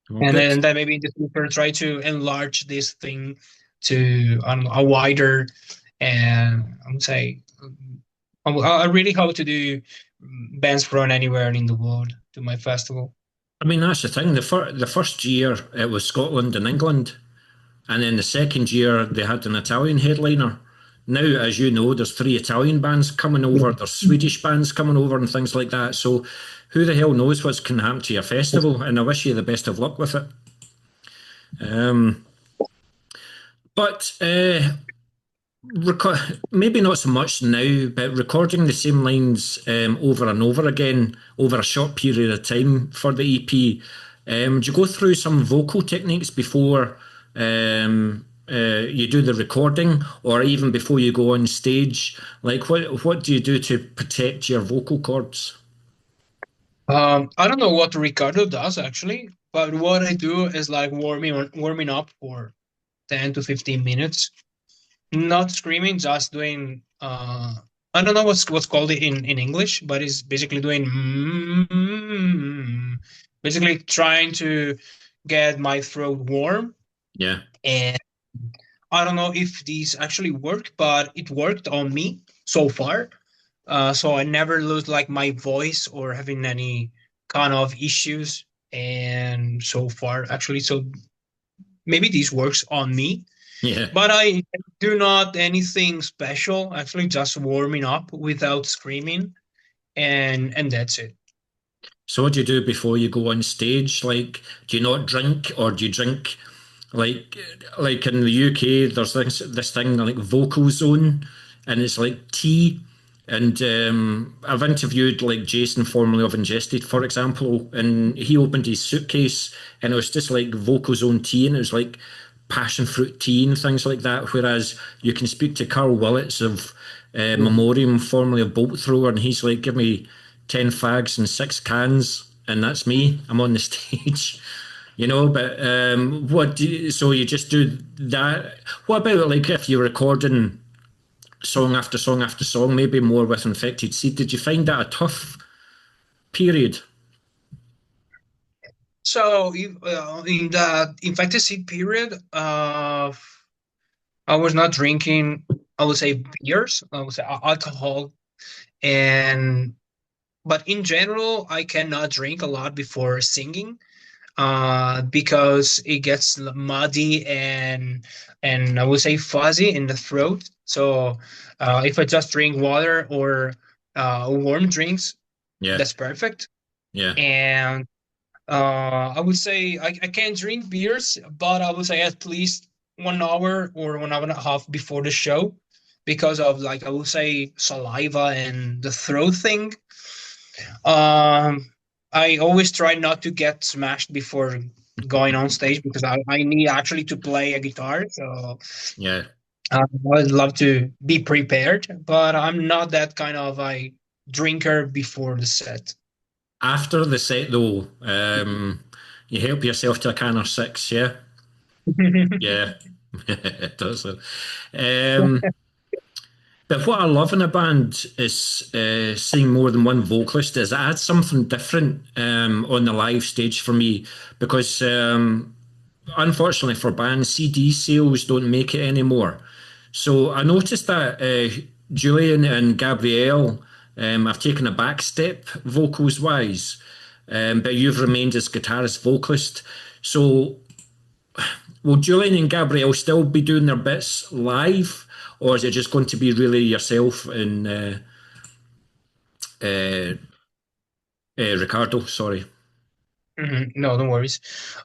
Well, And good. then that maybe in the future try to enlarge this thing to, I don't know, a wider, and I would say I really hope to do bands from anywhere in the world to my festival. I mean, that's the thing. The first year it was Scotland and England, and then the second year they had an Italian headliner. Now, as you know, there's 3 Italian bands coming over, there's Swedish bands coming over, and things like that. So, who the hell knows what's can happen to your festival? And I wish you the best of luck with it. Um, but maybe not so much now, but recording the same lines over and over again over a short period of time for the EP. Do you go through some vocal techniques before you do the recording, or even before you go on stage? Like, what do you do to protect your vocal cords? I don't know what Ricardo does actually, but what I do is like warming up for 10 to 15 minutes, not screaming, just doing I don't know what's called it in English, but it's basically doing basically trying to get my throat warm. Yeah, And I don't know if these actually work, but it worked on me so far. So I never lose like my voice or having any kind of issues. And so far, actually, so maybe this works on me, Yeah. but I do not anything special. Actually, just warming up without screaming, and that's it. So what do you do before you go on stage? Like, do you not drink, or do you drink like like in the UK? There's this thing like vocal zone, and it's like tea. And I've interviewed like Jason, formerly of Ingested, for example, and he opened his suitcase, and it was just like vocal zone tea, and it was like passion fruit tea and things like that. Whereas you can speak to Carl Willits of Memoriam, formerly of Bolt Thrower, and he's like, give me 10 fags and 6 cans, and that's me. I'm on the stage. But so you just do that? What about like if you're recording song after song after song, maybe more with Infected Seed? Did you find that a tough period? So in the infanticide period, I was not drinking. I would say beers. I would say alcohol, and but in general, I cannot drink a lot before singing, because it gets muddy and I would say fuzzy in the throat. So if I just drink water or warm drinks, Yeah, that's perfect. yeah. And I would say I can drink beers, but I would say at least 1 hour or 1 hour and a half before the show because of like I would say saliva and the throat thing. Um, I always try not to get smashed before going on stage because I need actually to play a guitar. So Yeah. I'd love to be prepared, but I'm not that kind of a drinker before the set. After the set, though, you help yourself to a can or six, yeah? Yeah. It does. But what I love in a band is seeing more than one vocalist. Is it adds something different on the live stage for me because unfortunately for bands, CD sales don't make it anymore. So I noticed that Julian and Gabrielle have taken a back step vocals wise, but you've remained as guitarist vocalist. So will Julian and Gabrielle still be doing their bits live, or is it just going to be really yourself and uh, Ricardo? Sorry. No, don't worries.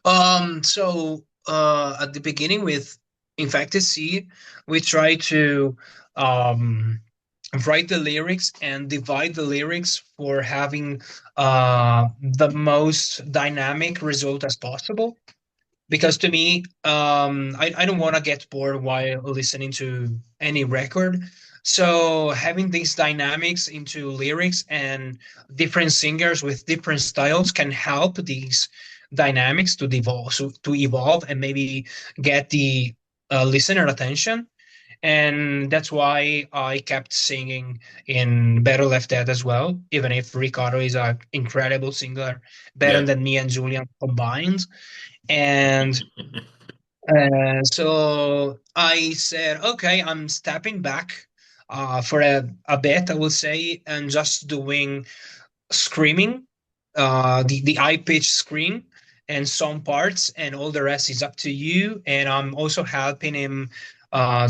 So at the beginning with Infected Seed, we try to um, write the lyrics and divide the lyrics for having the most dynamic result as possible because to me I don't want to get bored while listening to any record, so having these dynamics into lyrics and different singers with different styles can help these dynamics to evolve, and maybe get the listener attention. And that's why I kept singing in Better Left Dead as well, even if Ricardo is an incredible singer, better Yeah. than me and Julian combined. And so I said, okay, I'm stepping back for a bit, I will say, and just doing screaming, the high pitch scream and some parts, and all the rest is up to you. And I'm also helping him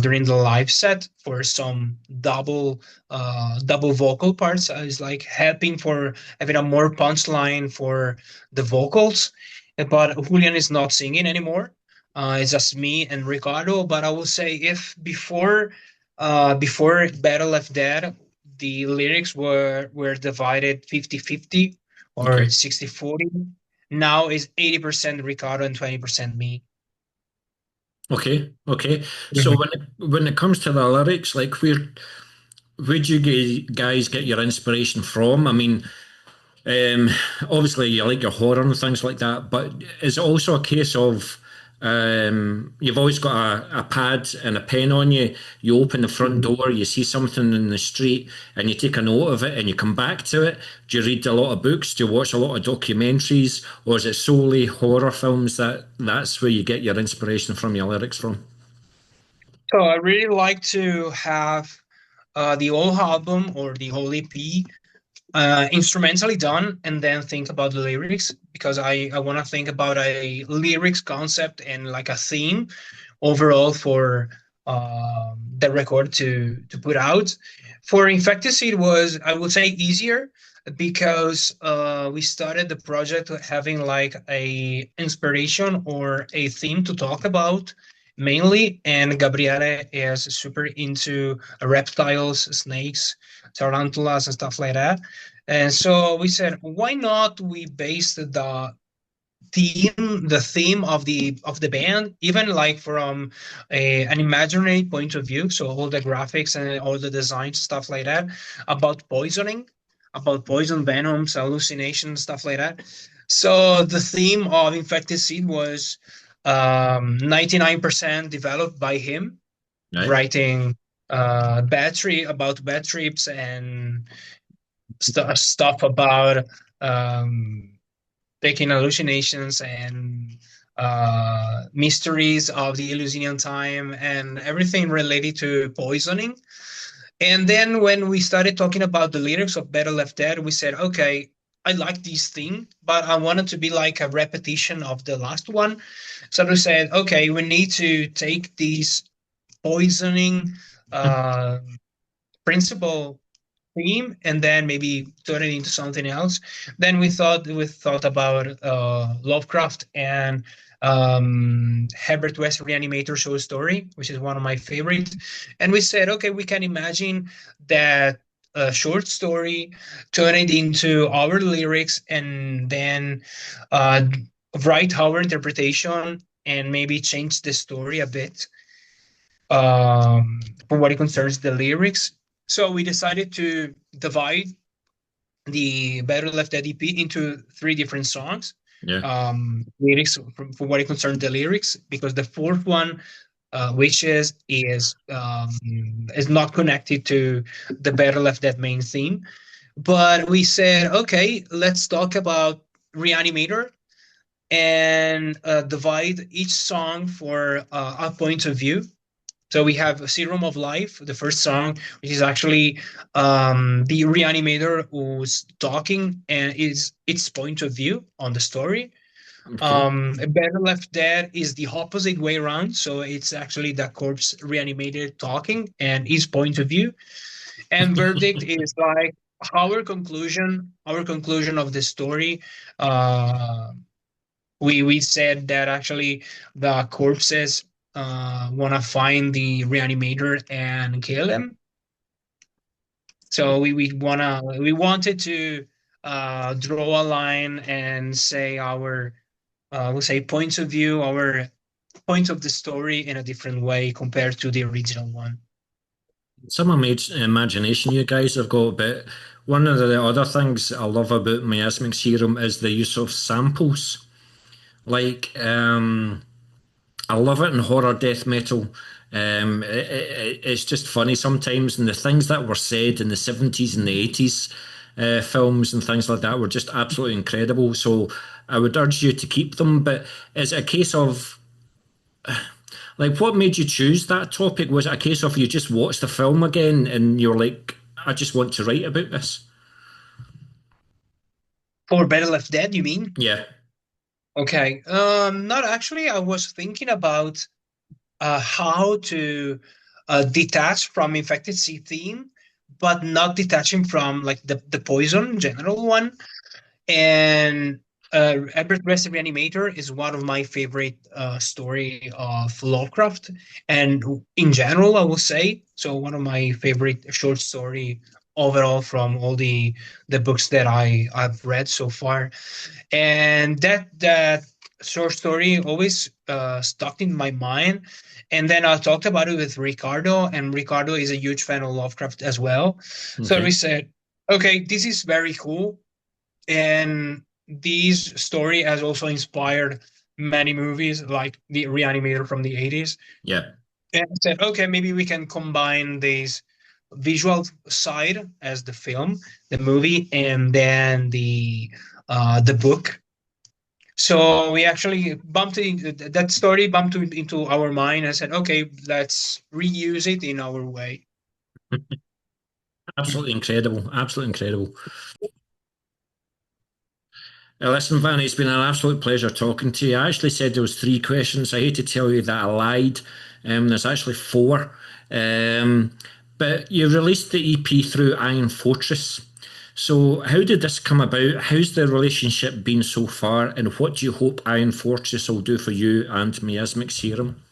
during the live set for some double vocal parts. I was like helping for having a more punchline for the vocals. But Julian is not singing anymore. It's just me and Ricardo. But I will say if before Battle Left Dead, the lyrics were divided 50-50 or Okay. 60-40. Now is 80% Ricardo and 20% me. Okay. Okay. So Mhm. when it comes to the lyrics, like where do you guys get your inspiration from? I mean, Um, obviously, you like your horror and things like that, but is it also a case of you've always got a pad and a pen on you? You open the front Mhm. door, you see something in the street, and you take a note of it and you come back to it. Do you read a lot of books? Do you watch a lot of documentaries? Or is it solely horror films that's where you get your inspiration from your lyrics from? So I really like to have the whole album or the whole EP instrumentally done, and then think about the lyrics, because I want to think about a lyrics concept and like a theme overall for the record to put out. For Infecticide was, I would say, easier because we started the project having like a inspiration or a theme to talk about mainly, and Gabriele is super into reptiles, snakes, tarantulas, and stuff like that. And so we said, why not we base the theme of the band, even like from an imaginary point of view, so all the graphics and all the designs, stuff like that, about poisoning, about poison, venoms, hallucinations, stuff like that. So the theme of Infected Seed was 99% developed by him, Right. writing about bad trips and stuff about um, taking hallucinations and mysteries of the Eleusinian time and everything related to poisoning. And then when we started talking about the lyrics of Better Left Dead, we said, okay, I like this thing, but I wanted to be like a repetition of the last one. So we said, okay, we need to take these poisoning uh, principle theme and then maybe turn it into something else. Then we thought about Lovecraft and Herbert West Reanimator short story, which is one of my favorites. And we said, okay, we can imagine that short story, turn it into our lyrics, and then uh, write our interpretation and maybe change the story a bit for what it concerns the lyrics. So we decided to divide the Better Left Dead EP into three different songs. Yeah. Lyrics for what it concerns the lyrics, because the fourth one, Wishes, is not connected to the Better Left Dead main theme. But we said, okay, let's talk about Reanimator and divide each song for a point of view. So we have Serum of Life, the first song, which is actually the reanimator who's talking and is its point of view on the story. Okay. Better Left Dead is the opposite way around. So it's actually the corpse reanimated talking and his point of view. And Verdict is like our conclusion of the story. Uh, we said that actually the corpses want to find the reanimator and kill him. So we wanted to draw a line and say our we'll say points of view, our point of the story in a different way compared to the original one. Some imagination you guys have got, but one of the other things I love about Miasmic Serum is the use of samples. Like, I love it in horror death metal. It's just funny sometimes, and the things that were said in the 70s and the 80s films and things like that were just absolutely incredible. So I would urge you to keep them, but it's a case of like, what made you choose that topic? Was it a case of you just watched the film again and you're like, I just want to write about this? For Better Left Dead, you mean? Yeah, Okay. Not actually. I was thinking about how to detach from infected sea theme, but not detaching from like the poison general one. And Albert Rest Reanimator is one of my favorite story of Lovecraft, and in general, I will say so. One of my favorite short story overall from all the books that I've read so far, and that short story always stuck in my mind. And then I talked about it with Ricardo, and Ricardo is a huge fan of Lovecraft as well. So we okay. said, okay, this is very cool, and this story has also inspired many movies like the Reanimator from the 80s. Yeah. And I said, okay, maybe we can combine this visual side as the film, the movie, and then the book. So we actually that story bumped into our mind and said, okay, let's reuse it in our way. Absolutely incredible. Absolutely incredible. Listen, Vanny, it's been an absolute pleasure talking to you. I actually said there was three questions. I hate to tell you that I lied. There's actually four. Um, but you released the EP through Iron Fortress. So how did this come about? How's the relationship been so far? And what do you hope Iron Fortress will do for you and Miasmic Serum?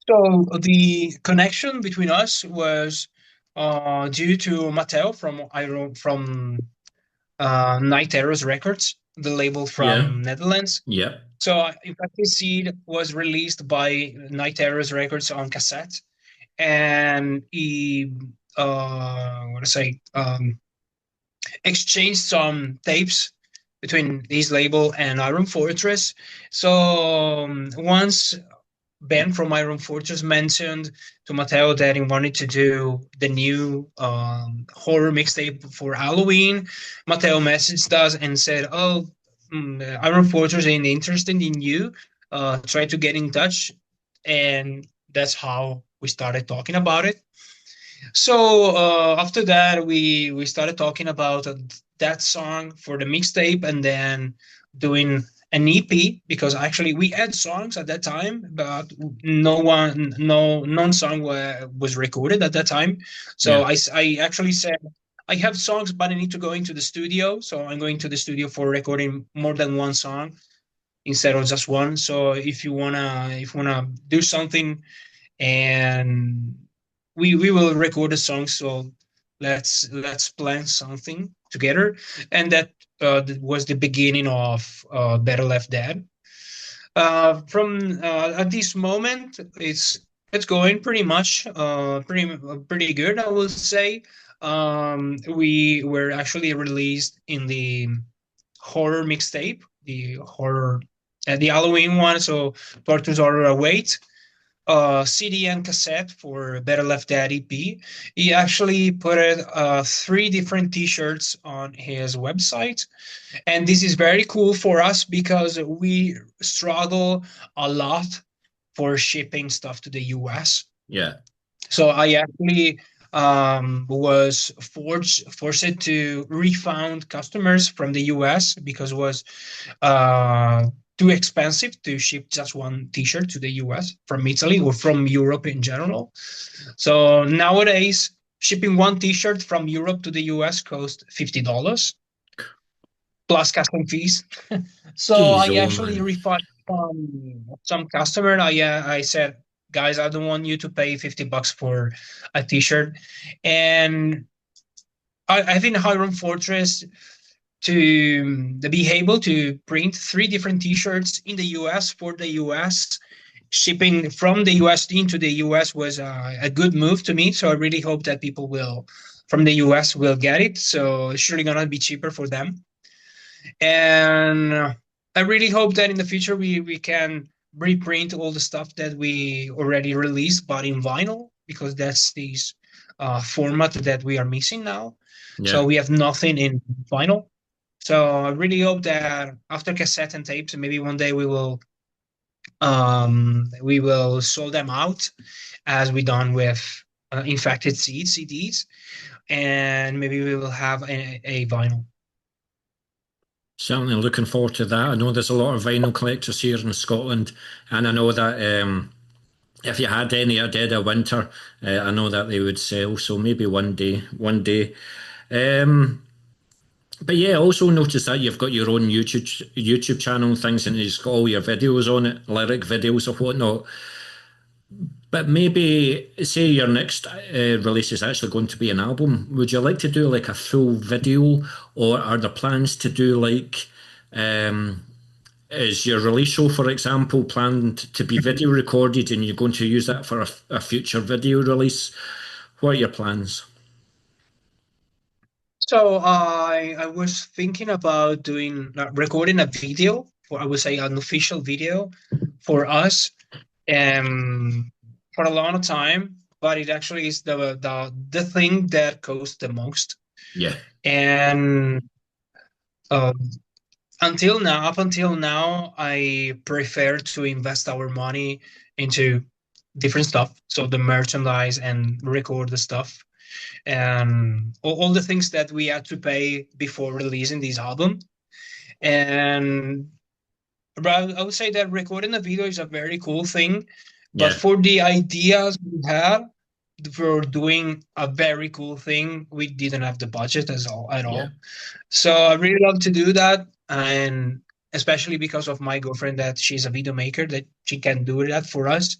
So the connection between us was due to Mateo from Night Arrows Records, the label Yeah, from Netherlands. yeah, So Infected Seed was released by Night Arrows Records on cassette, and he what to say exchanged some tapes between his label and Iron Fortress. So once Ben from Iron Fortress mentioned to Mateo that he wanted to do the new horror mixtape for Halloween, Mateo messaged us and said, "Oh, Iron Fortress ain't interested in you. Try to get in touch," and that's how we started talking about it. So after that, we started talking about that song for the mixtape, and then doing an EP, because actually we had songs at that time, but no non song was recorded at that time. So yeah, I actually said I have songs, but I need to go into the studio. So I'm going to the studio for recording more than one song instead of just one. So if you wanna do something, and we will record a song, so let's plan something together. And that was the beginning of Better Left Dead. From At this moment, it's going pretty much pretty good, I will say. We were actually released in the horror mixtape, the Halloween one, so Torture's Order Await, CD and cassette for Better Left Dad EP. He actually put three different T-shirts on his website, and this is very cool for us because we struggle a lot for shipping stuff to the US. yeah, So I actually was forced to refund customers from the US because it was too expensive to ship just one T-shirt to the US from Italy or from Europe in general. So nowadays, shipping one T-shirt from Europe to the US costs $50 plus custom fees. So Jeez, I oh actually man. refunded some customer. I said, guys, I don't want you to pay $50 for a T-shirt, and I think Iron Fortress to be able to print three different T-shirts in the US for the US. Shipping from the US into the US was a good move to me. So I really hope that people will from the US will get it. So it's surely gonna be cheaper for them. And I really hope that in the future we can reprint all the stuff that we already released, but in vinyl, because that's this format that we are missing now. So Yeah. we have nothing in vinyl. So I really hope that after cassette and tapes, maybe one day we will sort them out as we done with Infected Seed CDs, and maybe we will have a vinyl. Certainly looking forward to that. I know there's a lot of vinyl collectors here in Scotland, and I know that if you had any at dead of winter, I know that they would sell. So maybe one day, one day. Um, but yeah, I also noticed that you've got your own YouTube channel and things, and it's got all your videos on it, lyric videos or whatnot. But maybe say your next release is actually going to be an album. Would you like to do like a full video, or are there plans to do like um, is your release show, for example, planned to be video recorded and you're going to use that for a future video release? What are your plans? So I was thinking about doing recording a video, for I would say an official video for us, um for a long time, but it actually is the thing that costs the most. Yeah, And um, up until now, I prefer to invest our money into different stuff, so the merchandise and record the stuff. and all the things that we had to pay before releasing this album. And but I would say that recording a video is a very cool thing, but Yeah, for the ideas we had for doing a very cool thing, we didn't have the budget at yeah, all. So I really love to do that, and especially because of my girlfriend, that she's a video maker, that she can do that for us.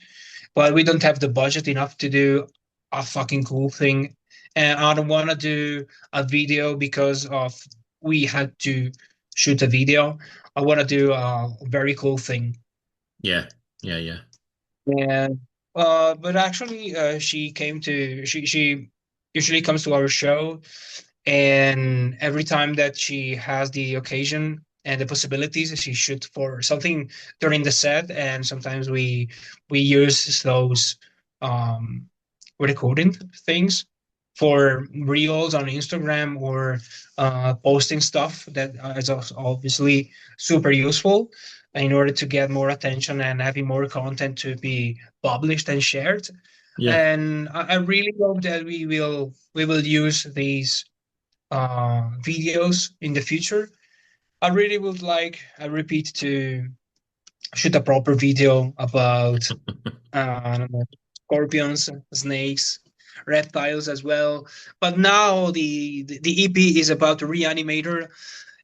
But we don't have the budget enough to do a fucking cool thing, and I don't want to do a video because of we had to shoot a video. I want to do a very cool thing. yeah, yeah, yeah. And but actually, she usually comes to our show, and every time that she has the occasion and the possibilities, she shoots for something during the set, and sometimes we use those um recording things for reels on Instagram, or posting stuff that is obviously super useful in order to get more attention and having more content to be published and shared. Yeah. And I really hope that we will use these videos in the future. I really would like, I repeat, to shoot a proper video about I don't know, scorpions, snakes, reptiles as well. But now the EP is about Reanimator,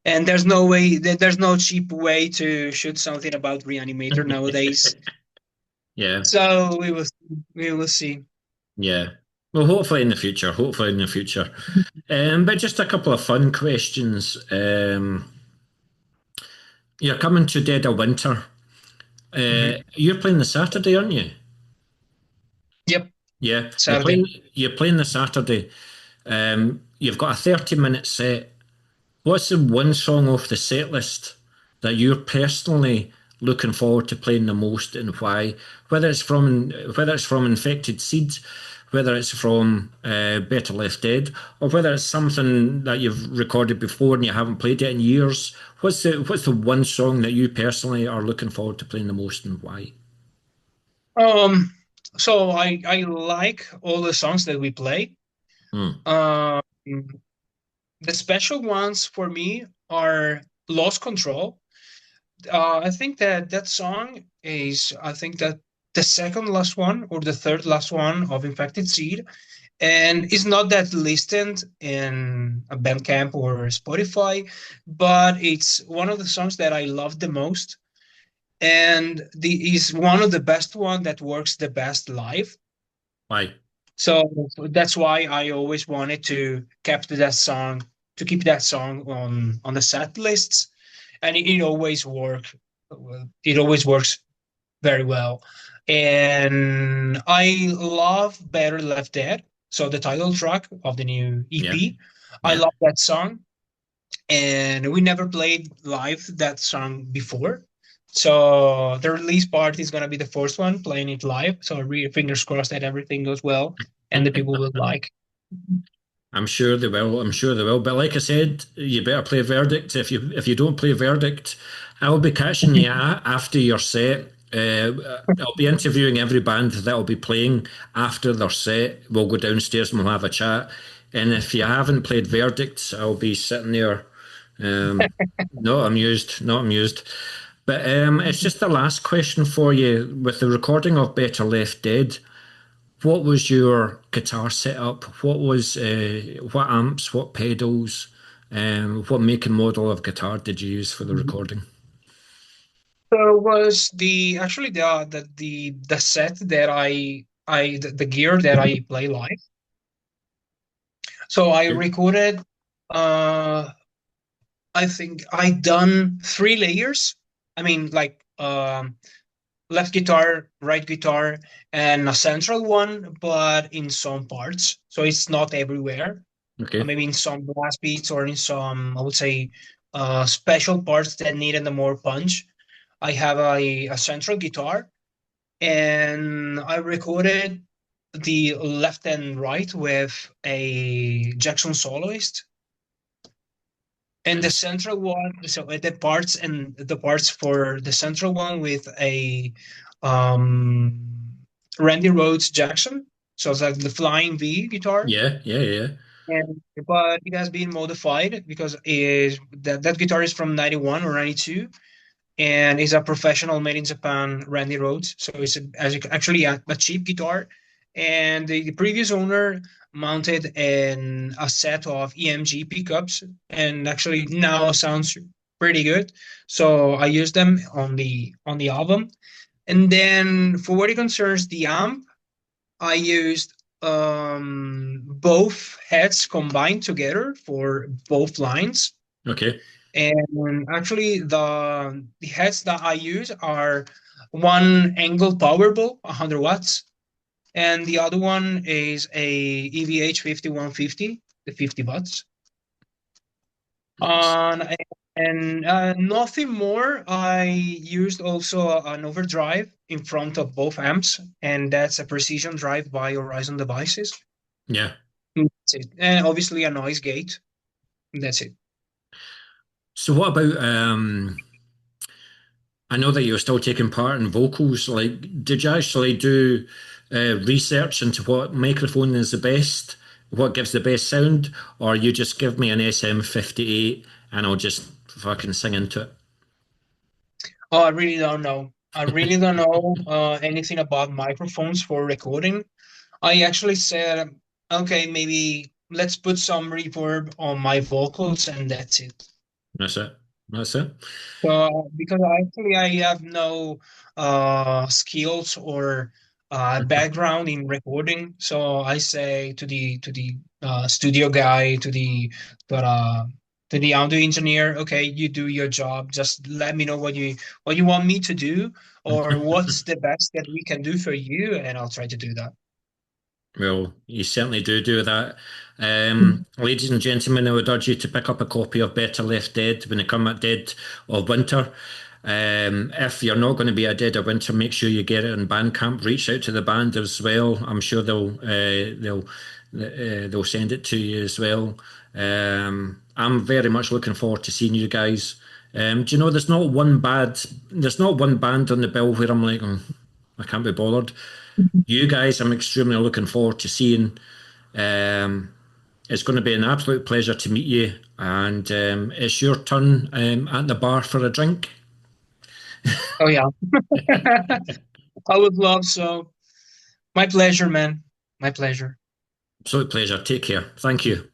and there's no way, there's no cheap way to shoot something about Reanimator nowadays. Yeah, So we will see. yeah. Well, hopefully in the future. Hopefully in the future. But just a couple of fun questions. You're coming to Dead of Winter. Mhm. You're playing the Saturday, aren't you? Yep, Yeah, you're Saturday. playing. You're playing the Saturday. You've got a 30-minute set. What's the one song off the set list that you're personally looking forward to playing the most, and why? Whether it's from Infected Seeds, whether it's from Better Left Dead, or whether it's something that you've recorded before and you haven't played it in years. What's the one song that you personally are looking forward to playing the most, and why? Um, so I like all the songs that we play. Hmm. Um, the special ones for me are Lost Control. I think that that song is, I think that the second last one or the third last one of Infected Seed, and it's not that listed in a Bandcamp or Spotify, but it's one of the songs that I love the most, and the is one of the best one that works the best live. Why? So that's why I always wanted to keep that song on the set lists, and it always works. It always works very well. And I love Better Left Dead, so the title track of the new Yeah, EP. I yeah. love that song, and we never played live that song before. So the release party is gonna be the first one playing it live. So fingers crossed that everything goes well and the people will like. I'm sure they will. I'm sure they will. But like I said, you better play Verdict. If you don't play Verdict, I'll be catching you after your set. I'll be interviewing every band that'll be playing after their set. We'll go downstairs and we'll have a chat. And if you haven't played Verdict, I'll be sitting there, not amused, not amused. But it's just the last question for you. With the recording of Better Left Dead, what was your guitar setup? What amps, what pedals, what make and model of guitar did you use for the recording? So was the actually the set that the gear that I play live. So I recorded uh I think I done 3 layers. I mean, like left guitar, right guitar, and a central one, but in some parts. So it's not everywhere. Okay. Maybe in some blast beats or in some, I would say, special parts that needed a more punch. I have a central guitar, and I recorded the left and right with a Jackson soloist. And the Nice. central one, so the parts for the central one with a um, Randy Rhodes Jackson. So it's like the Flying V guitar. Yeah, yeah, yeah. And but it has been modified because is that guitar is from 91 or 92 and is a professional made in Japan Randy Rhodes. So it's actually a cheap guitar. And the previous owner mounted a set of EMG pickups and actually now sounds pretty good. So I use them on the album. And then for what it concerns the amp, I used both heads combined together for both lines. Okay. And actually, the heads that I use are one angle Powerball, 100 watts, and the other one is a EVH 5150, the 50 watts. Nice. And nothing more. I used also an overdrive in front of both amps, and that's a precision drive by Horizon Devices. Yeah. That's it. And obviously a noise gate. That's it. So what about I know that you're still taking part in vocals. Like, did you actually do research into what microphone is the best, what gives the best sound, or you just give me an SM58 and I'll just fucking sing into it? Oh, I really don't know. I really don't know anything about microphones for recording. I actually said, okay, maybe let's put some reverb on my vocals, and that's it. That's it. That's it. So because I have no skills or background in recording, so I say to the studio guy, but to the audio engineer, okay, you do your job. Just let me know what you want me to do, or what's the best that we can do for you, and I'll try to do that. Well, you certainly do that. Ladies and gentlemen, I would urge you to pick up a copy of Better Left Dead when they come at Dead of Winter. If you're not going to be a Dead of Winter, make sure you get it in Bandcamp. Reach out to the band as well. I'm sure they'll send it to you as well. I'm very much looking forward to seeing you guys. Do you know there's not one band on the bill where I'm like, I can't be bothered. You guys, I'm extremely looking forward to seeing. Um, it's going to be an absolute pleasure to meet you, and it's your turn at the bar for a drink. Oh yeah, I would love so. My pleasure, man. My pleasure. Absolute pleasure. Take care. Thank you.